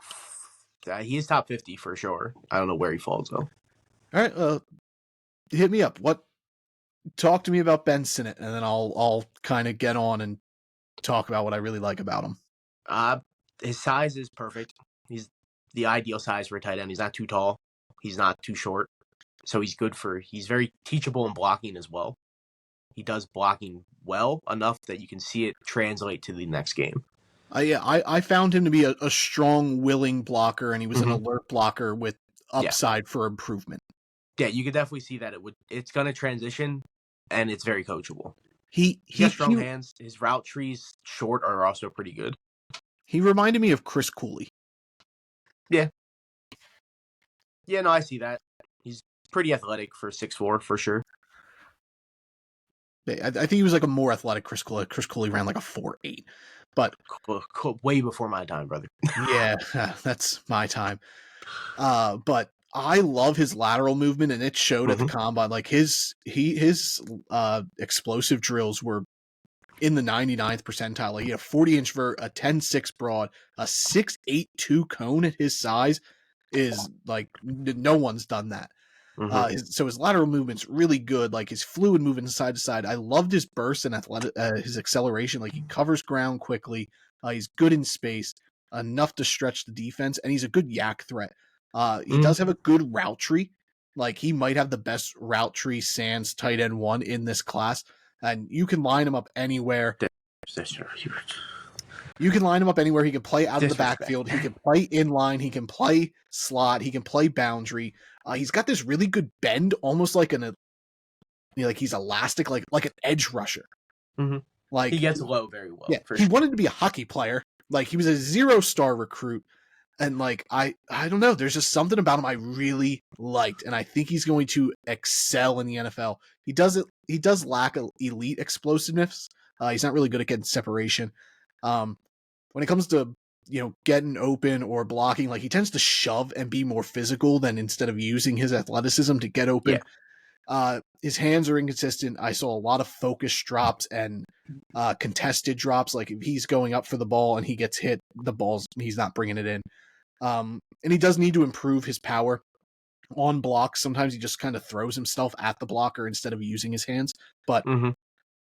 he's top 50 for sure. I don't know where he falls though. All right, hit me up. Talk to me about Ben Sinnott, and then I'll kind of get on and talk about what I really like about him. His size is perfect. He's the ideal size for a tight end. He's not too tall. He's not too short. So he's very teachable in blocking as well. He does blocking well enough that you can see it translate to the next game. I found him to be a strong, willing blocker, and he was an alert blocker with upside for improvement. Yeah, you could definitely see that it's going to transition, and it's very coachable. He has strong hands. His route trees short are also pretty good. He reminded me of Chris Cooley. Yeah. Yeah, no, I see that. He's pretty athletic for 6'4", for sure. I think he was like a more athletic Chris Cooley. Chris Cooley ran like a 4.8, but way before my time, brother. Yeah, that's my time. But I love his lateral movement, and it showed at the combine. Like his explosive drills were in the 99th percentile. Like he had a 40-inch vert, a 10.6 broad, a 6.82 cone at his size is like no one's done that. So his lateral movement's really good. Like his fluid movement side to side. I loved his burst and his acceleration. Like he covers ground quickly. He's good in space, enough to stretch the defense, and he's a good yak threat. He does have a good route tree. Like he might have the best route tree sans tight end 1 in this class, and you can line him up anywhere. You can line him up anywhere. He can play out of the backfield. He can play inline. He can play slot. He can play boundary. He's got this really good bend, almost like like he's elastic, like an edge rusher. Like he gets low very well. Yeah, he wanted to be a hockey player. Like he was a 0-star recruit, and like I don't know. There's just something about him I really liked, and I think he's going to excel in the NFL. He does lack elite explosiveness. He's not really good at getting separation. When it comes to getting open or blocking, like he tends to shove and be more physical than instead of using his athleticism to get open. Yeah. His hands are inconsistent. I saw a lot of focus drops and contested drops. Like if he's going up for the ball and he gets hit, he's not bringing it in. And he does need to improve his power on blocks. Sometimes he just kind of throws himself at the blocker instead of using his hands. But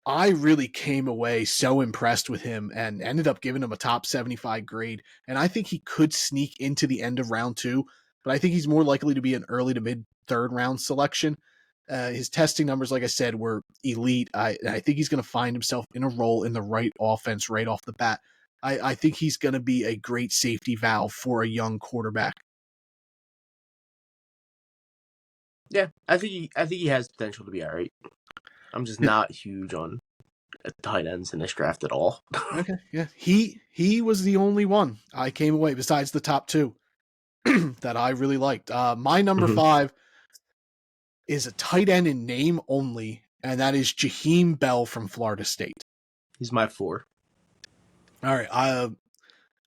I really came away so impressed with him and ended up giving him a top 75 grade. And I think he could sneak into the end of round 2, but I think he's more likely to be an early to mid 3rd round selection. His testing numbers, like I said, were elite. I think he's going to find himself in a role in the right offense right off the bat. I think he's going to be a great safety valve for a young quarterback. Yeah, I think he has potential to be all right. I'm just not huge on tight ends in this draft at all. Okay, yeah. He was the only one I came away, besides the top 2, that I really liked. My number 5 is a tight end in name only, and that is Jaheim Bell from Florida State. He's my 4. All right.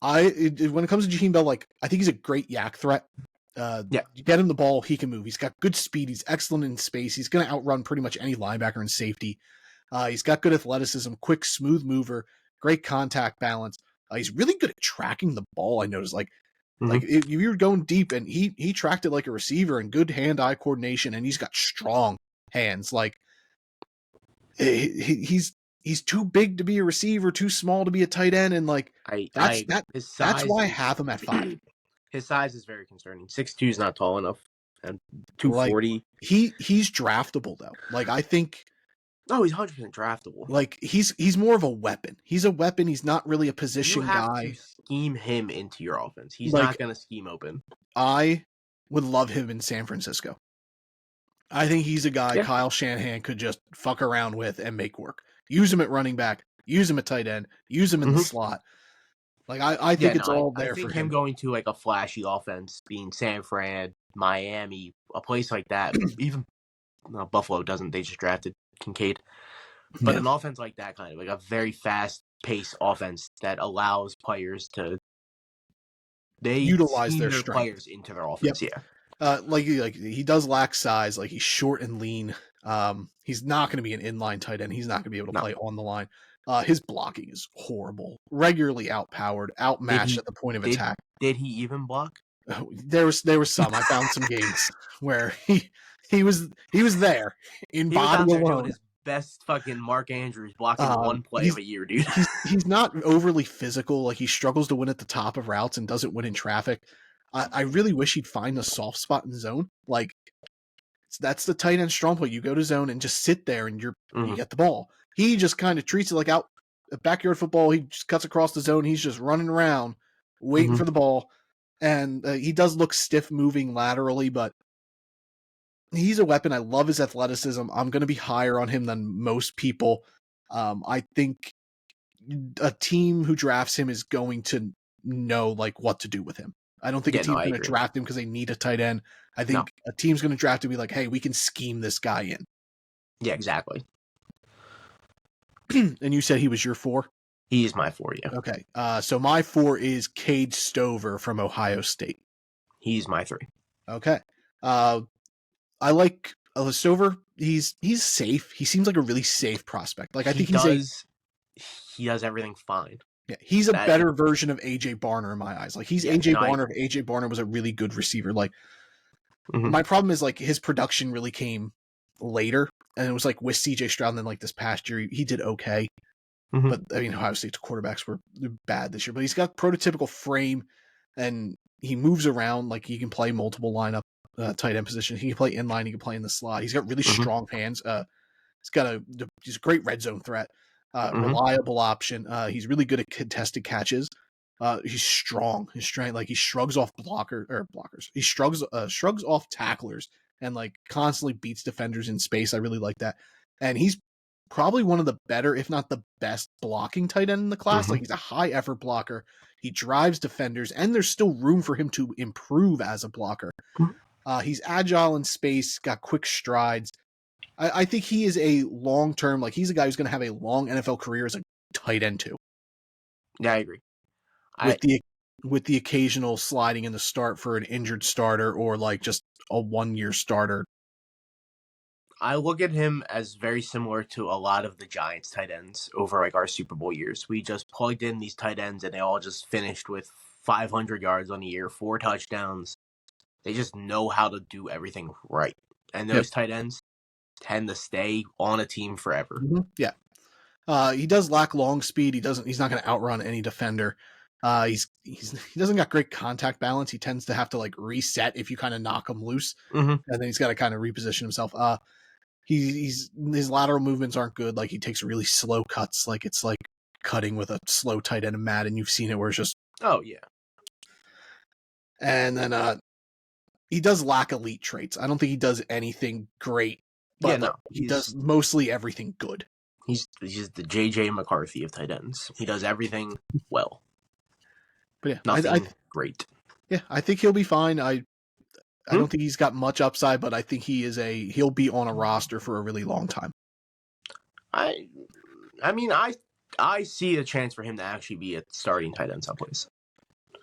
When it comes to Jaheim Bell, like I think he's a great yak threat. You get him the ball, he can move. He's got good speed. He's excellent in space. He's going to outrun pretty much any linebacker and safety. He's got good athleticism, quick, smooth mover, great contact balance. He's really good at tracking the ball. I noticed, like if you were going deep, and he tracked it like a receiver, and good hand-eye coordination, and he's got strong hands. Like he's too big to be a receiver, too small to be a tight end, and like that's why I have him at 5. His size is very concerning. 6'2" is not tall enough, and 240. Like, he's draftable though. Like I think. Oh, he's 100% draftable. Like he's more of a weapon. He's a weapon. He's not really a position guy. You have to scheme him into your offense. He's not going to scheme open. I would love him in San Francisco. I think he's a guy Kyle Shanahan could just fuck around with and make work. Use him at running back. Use him at tight end. Use him in the slot. Like I think it's all there for him. I think him going to like a flashy offense, being San Fran, Miami, a place like that. Even Buffalo doesn't. They just drafted Kincaid. But an offense like that, kind of like a very fast-paced offense that allows players to They utilize scheme their their strength. players into their offense. Yeah. Like he does lack size. Like he's short and lean. He's not going to be an inline tight end. He's not going to be able to No. play on the line. His blocking is horrible. Regularly outpowered, outmatched at the point of attack. Did he even block? There was some. I found some games where he was there in body alone. His best fucking Mark Andrews blocking one play of a year, dude. He's not overly physical. Like he struggles to win at the top of routes and doesn't win in traffic. I really wish he'd find a soft spot in zone. Like that's the tight end strong point. You go to zone and just sit there and you get the ball. He just kind of treats it like out backyard football. He just cuts across the zone. He's just running around, waiting for the ball. And he does look stiff moving laterally, but he's a weapon. I love his athleticism. I'm going to be higher on him than most people. I think a team who drafts him is going to know like what to do with him. I don't think a team's going to draft him because they need a tight end. I think a team's going to draft him and be like, hey, we can scheme this guy in. Yeah, exactly. And you said he was your 4? He is my 4, yeah. Okay. So my 4 is Cade Stover from Ohio State. He's my 3. Okay. I like Stover. He's safe. He seems like a really safe prospect. Like I think he does everything fine. Yeah, he's a better version of AJ Barner in my eyes. Like he's AJ Barner. If AJ Barner was a really good receiver. Like my problem is like his production really came later, and it was like with CJ Stroud. And then like this past year, he did okay, but I mean Ohio State's quarterbacks were bad this year. But he's got prototypical frame, and he moves around. Like he can play multiple lineup tight end positions. He can play inline. He can play in the slot. He's got really strong hands. He's a great red zone threat. Reliable option. He's really good at contested catches. He's strong. His strength, like he shrugs off blockers. He shrugs off tacklers and like constantly beats defenders in space. I really like that. And he's probably one of the better, if not the best, blocking tight end in the class. Like he's a high effort blocker. He drives defenders, and there's still room for him to improve as a blocker. He's agile in space, got quick strides. I think he is a long-term, like he's a guy who's going to have a long NFL career as a tight end too. Yeah, I agree. With the occasional sliding in the start for an injured starter or like just a 1-year starter. I look at him as very similar to a lot of the Giants tight ends over like our Super Bowl years. We just plugged in these tight ends and they all just finished with 500 yards on the year, 4 touchdowns. They just know how to do everything right. And those tight ends tend to stay on a team forever. Yeah. He does lack long speed. He's not going to outrun any defender. He doesn't got great contact balance. He tends to have to like reset if you kind of knock him loose, and then he's got to kind of reposition himself. His lateral movements aren't good. Like he takes really slow cuts. Like it's like cutting with a slow tight end in Madden. You've seen it where it's just And then he does lack elite traits. I don't think he does anything great. But he does mostly everything good. He's the J.J. McCarthy of tight ends. He does everything well. But yeah, nothing great. Yeah, I think he'll be fine. I don't think he's got much upside, but I think he'll be on a roster for a really long time. I mean, I see a chance for him to actually be a starting tight end someplace.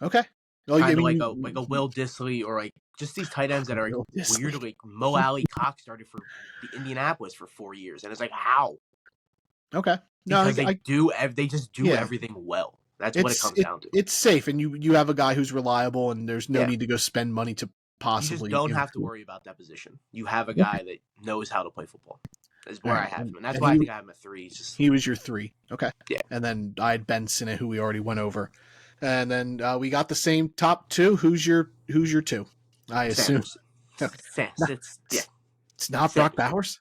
Okay. Well, kind of like a Will Dissly or like just these tight ends that are weird. Like Mo Alley Cox started for the Indianapolis for 4 years, and it's like how? Okay, because they just do everything well. That's what it comes down to. It's safe, and you have a guy who's reliable, and there's no need to go spend money to possibly. You just don't have to worry about that position. You have a guy that knows how to play football. Is where I have him, and that's why I think I have him at 3. He was your 3, okay? Yeah, and then I had Ben Sinnott, who we already went over. And then we got the same top 2. Who's your 2? I assume. It's not Brock Bowers?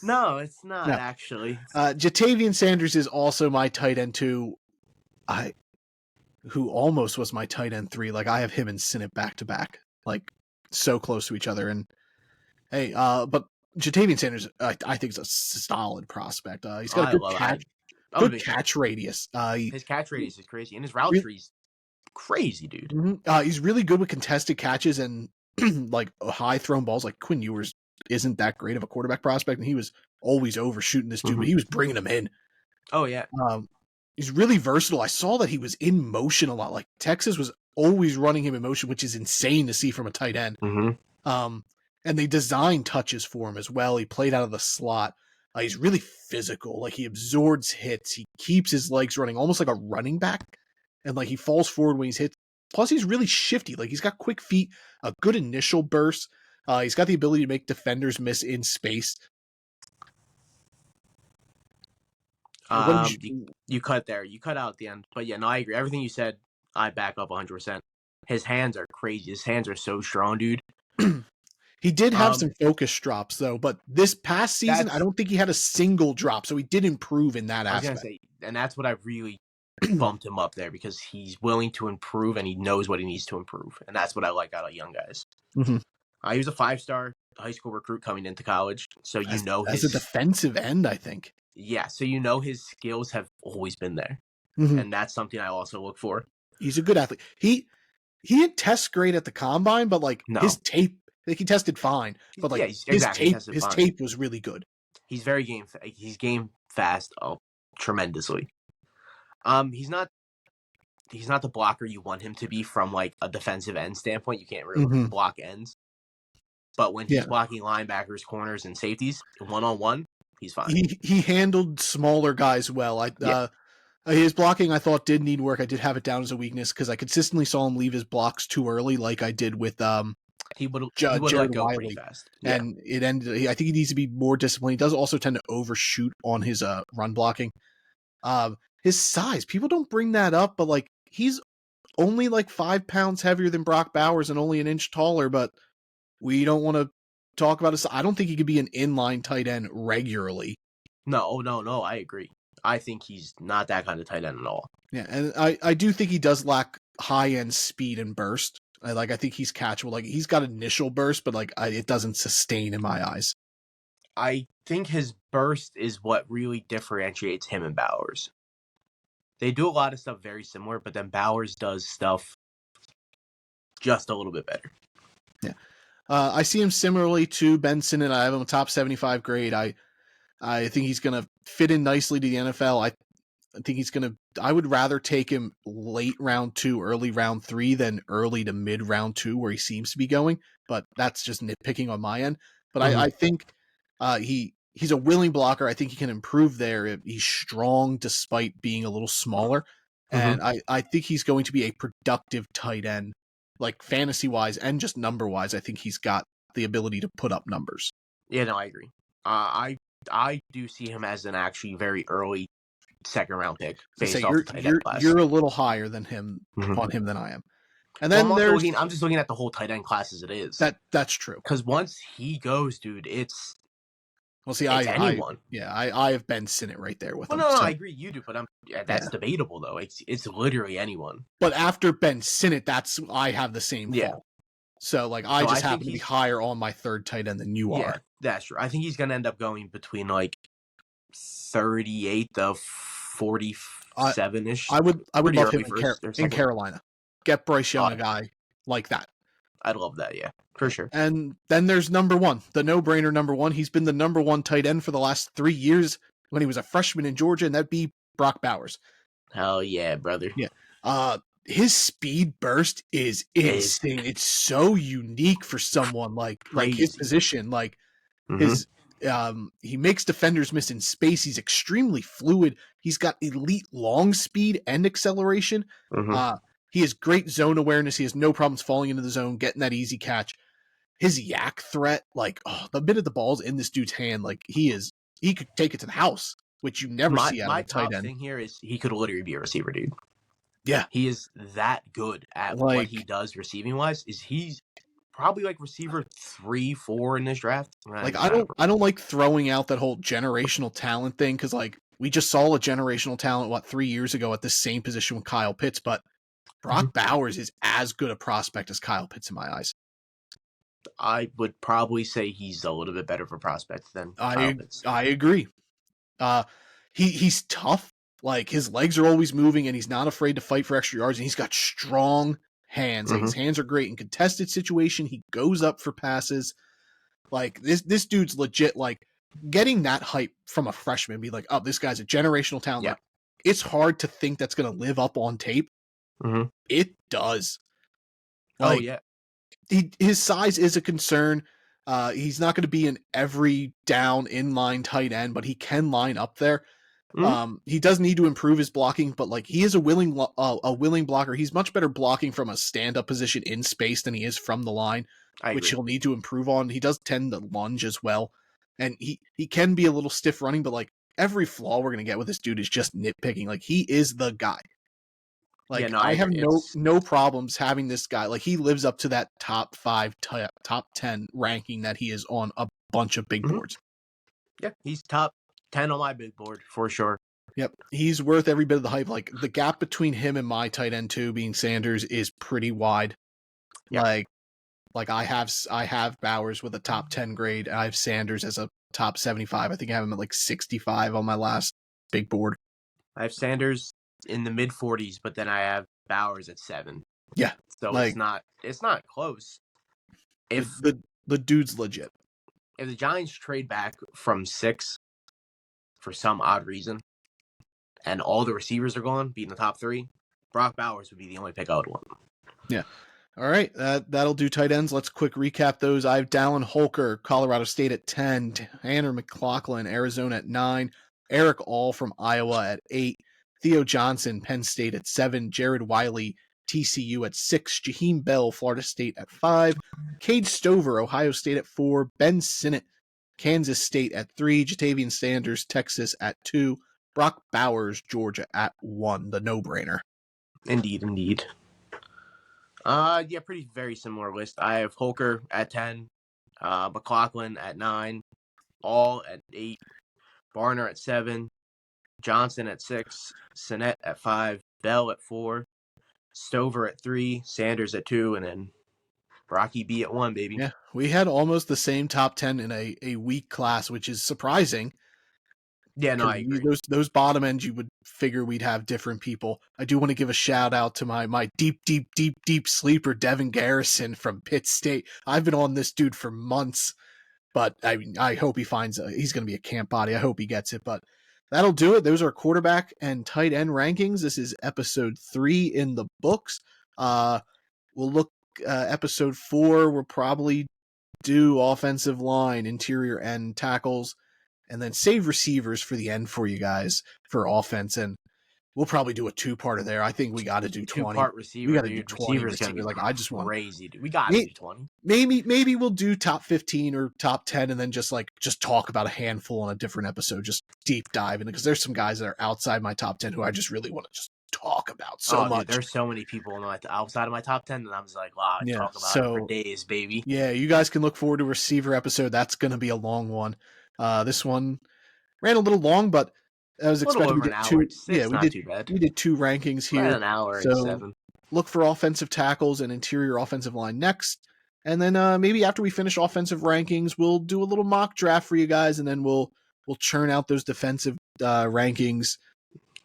No, it's not actually. Jatavian Sanders is also my tight end 2. Who almost was my tight end 3. Like I have him and Sinnott back to back, like so close to each other. And hey, but Jatavian Sanders, I think is a solid prospect. He's got a good catch. Good catch radius. His catch radius is crazy, and his route tree's crazy, dude. He's really good with contested catches and like high thrown balls. Like Quinn Ewers isn't that great of a quarterback prospect, and he was always overshooting this dude, but he was bringing him in. Oh yeah. He's really versatile. I saw that he was in motion a lot. Like Texas was always running him in motion, which is insane to see from a tight end. Mm-hmm. And they designed touches for him as well. He played out of the slot. He's really physical. Like, he absorbs hits. He keeps his legs running almost like a running back. And like, he falls forward when he's hit. Plus, he's really shifty. Like, he's got quick feet, a good initial burst. He's got the ability to make defenders miss in space. You cut there. You cut out at the end. But yeah, no, I agree. Everything you said, I back up 100%. His hands are crazy. His hands are so strong, dude. He did have some focus drops, though, but this past season, I don't think he had a single drop, so he did improve in that aspect. I was going to say, and that's what I really bumped him up there, because he's willing to improve and he knows what he needs to improve, and that's what I like out of young guys. Mm-hmm. He was a 5-star high school recruit coming into college, so as a defensive end, I think. Yeah, so his skills have always been there, and that's something I also look for. He's a good athlete. He didn't test great at the combine, but like his tape, like he tested fine, but like his tape was really good. He's very game fast, tremendously. He's not the blocker you want him to be from like a defensive end standpoint. You can't really block ends, but when he's blocking linebackers, corners, and safeties 1-on-1, he's fine. He handled smaller guys well. His blocking, I thought, did need work. I did have it down as a weakness because I consistently saw him leave his blocks too early, like I did with he would Jared let go Wiley. pretty fast. And it ended. I think he needs to be more disciplined. He does also tend to overshoot on his run blocking. His size, people don't bring that up, but like he's only like 5 pounds heavier than Brock Bowers and only an inch taller. But we don't want to talk about his. I don't think he could be an inline tight end regularly. No, I agree. I think he's not that kind of tight end at all. Yeah, and I do think he does lack high-end speed and burst. I think he's catchable. Like, he's got initial burst, but like it doesn't sustain in my eyes. I think his burst is what really differentiates him and Bowers. They do a lot of stuff very similar, but then Bowers does stuff just a little bit better. Yeah. I see him similarly to Ben Sinnott. I have him a top 75 grade. I think he's going to fit in nicely to the NFL. I think I would rather take him late round 2, early round 3 than early to mid round 2 where he seems to be going. But that's just nitpicking on my end. But I think he's a willing blocker. I think he can improve there. He's strong despite being a little smaller. And I think he's going to be a productive tight end, like fantasy wise and just number wise. I think he's got the ability to put up numbers. Yeah, no, I agree. I do see him as an actually very early second round pick based off the tight end class. You're a little higher than him on him than I am. And then I'm just looking at the whole tight end class as it is. That's true. Because once he goes, dude, it's anyone. I have Ben Sinnott right there with him. No, I agree you do, but that's debatable though. It's literally anyone. But after Ben Sinnott, I have the same fall. So like I just happen to be higher on my third tight end than you are. That's true. I think he's gonna end up going between like 38 to 47-ish. I would love him in Carolina. Get Bryce Young a guy like that. I'd love that, yeah, for sure. And then there's number 1, the no-brainer number 1. He's been the number 1 tight end for the last 3 years when he was a freshman in Georgia, and that'd be Brock Bowers. Hell yeah, brother. Yeah. His speed burst is insane. It's so unique for someone like his position. Like his he makes defenders miss in space. He's extremely fluid. He's got elite long speed and acceleration. He has great zone awareness. He has no problems falling into the zone, getting that easy catch. His yak threat, the minute the ball's in this dude's hand, he could take it to the house, which you never see out of a tight end. My top thing here is he could literally be a receiver, dude. Yeah. He is that good at what he does receiving wise. He's probably receiver 3-4 in this draft. I don't like throwing out that whole generational talent thing because we just saw a generational talent 3 years ago at the same position with Kyle Pitts, but Brock Bowers is as good a prospect as Kyle Pitts in my eyes. I would probably say he's a little bit better for prospects than Kyle Pitts. I agree. He's tough. His legs are always moving, and he's not afraid to fight for extra yards, and he's got strong hands. His hands are great in contested situation. He goes up for passes. This dude's legit. Getting that hype from a freshman, be like, oh, this guy's a generational talent. Yeah. It's hard to think that's going to live up on tape. It does. Oh Like yeah. his size is a concern. He's not going to be an every down inline tight end, but he can line up there. Mhm. He does need to improve his blocking, but like he is a willing blocker. He's much better blocking from a stand up position in space than he is from the line, I which agree. he'll need to improve on. He does tend to lunge as well, and he can be a little stiff running, but like every flaw we're gonna get with this dude is just nitpicking. Like he is the guy. Yeah, Like no, I I have agree. no problems having this guy. Like he lives up to that top 5, top 10 ranking that he is on a bunch of big Mhm. boards. Yeah, he's top 10 on my big board for sure. Yep, he's worth every bit of the hype. Like the gap between him and my tight end 2 being Sanders is pretty wide. Yeah. Like I have Bowers with a top 10 grade. I have Sanders as a top 75. I think I have him at like 65 on my last big board. I have Sanders in the mid 40s, but then I have Bowers at 7. Yeah, So like it's not close. If the dude's legit. if the Giants trade back from 6 for some odd reason, and all the receivers are gone, being the top 3, Brock Bowers would be the only pick I would want. Yeah. All right, that'll do tight ends. Let's quick recap those. I have Dallin Holker, Colorado State at 10, Tanner McLaughlin, Arizona at 9, Eric All from Iowa at 8, Theo Johnson, Penn State at 7, Jared Wiley, TCU at 6, Jaheim Bell, Florida State at 5, Cade Stover, Ohio State at 4, Ben Sinnott, Kansas State at 3, Jatavian Sanders, Texas at 2, Brock Bowers, Georgia at 1, the no-brainer. Indeed. Yeah, pretty very similar list. I have Holker at 10, McLaughlin at 9, All at 8, Barner at 7, Johnson at 6, Sinnett at 5, Bell at 4, Stover at 3, Sanders at 2, and then Brocky B at 1, baby. Yeah, we had almost the same top 10 in a weak class, which is surprising. Yeah, no, I agree. Those bottom ends, you would figure we'd have different people. I do want to give a shout out to my deep sleeper, Devin Garrison from Pitt State. I've been on this dude for months, but I hope he finds he's going to be a camp body. I hope he gets it, but that'll do it. Those are quarterback and tight end rankings. This is episode 3 in the books. We'll look episode 4. We'll probably do offensive line, interior end, tackles, and then save receivers for the end for you guys for offense. And we'll probably do a 2-parter there. I think we got to do 20. 2-part receiver. We got to dude. do 20 Receiver's gonna be receivers. Like I just want crazy, dude. We got to do 20. Maybe we'll do top 15 or top 10 and then just talk about a handful on a different episode, just deep dive into, because there's some guys that are outside my top 10 who I just really want to just talk about so much. Dude, there's so many people outside of my top 10 and I'm just like, wow, I talk about it for days, baby. Yeah, you guys can look forward to a receiver episode. That's going to be a long one. This one ran a little long, but I was expecting to get 2. Yeah, we did 2 rankings here. An hour and 7. Look for offensive tackles and interior offensive line next. And then maybe after we finish offensive rankings, we'll do a little mock draft for you guys, and then we'll churn out those defensive rankings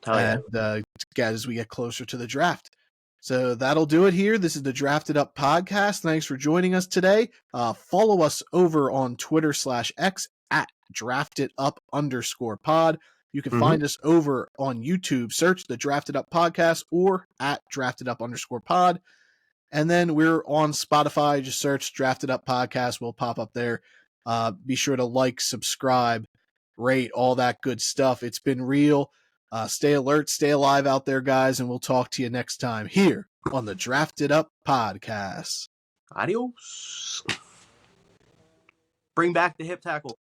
as we get closer to the draft. So that'll do it here. This is the Drafted Up Podcast. Thanks for joining us today. Follow us over on Twitter /X at @DraftedUp_pod. You can find us over on YouTube. Search the Drafted Up Podcast or at @DraftedUp_pod. And then we're on Spotify. Just search Drafted Up Podcast. We'll pop up there. Be sure to like, subscribe, rate, all that good stuff. It's been real. Stay alert, stay alive out there, guys, and we'll talk to you next time here on the Drafted Up Podcast. Adios. Bring back the hip tackle.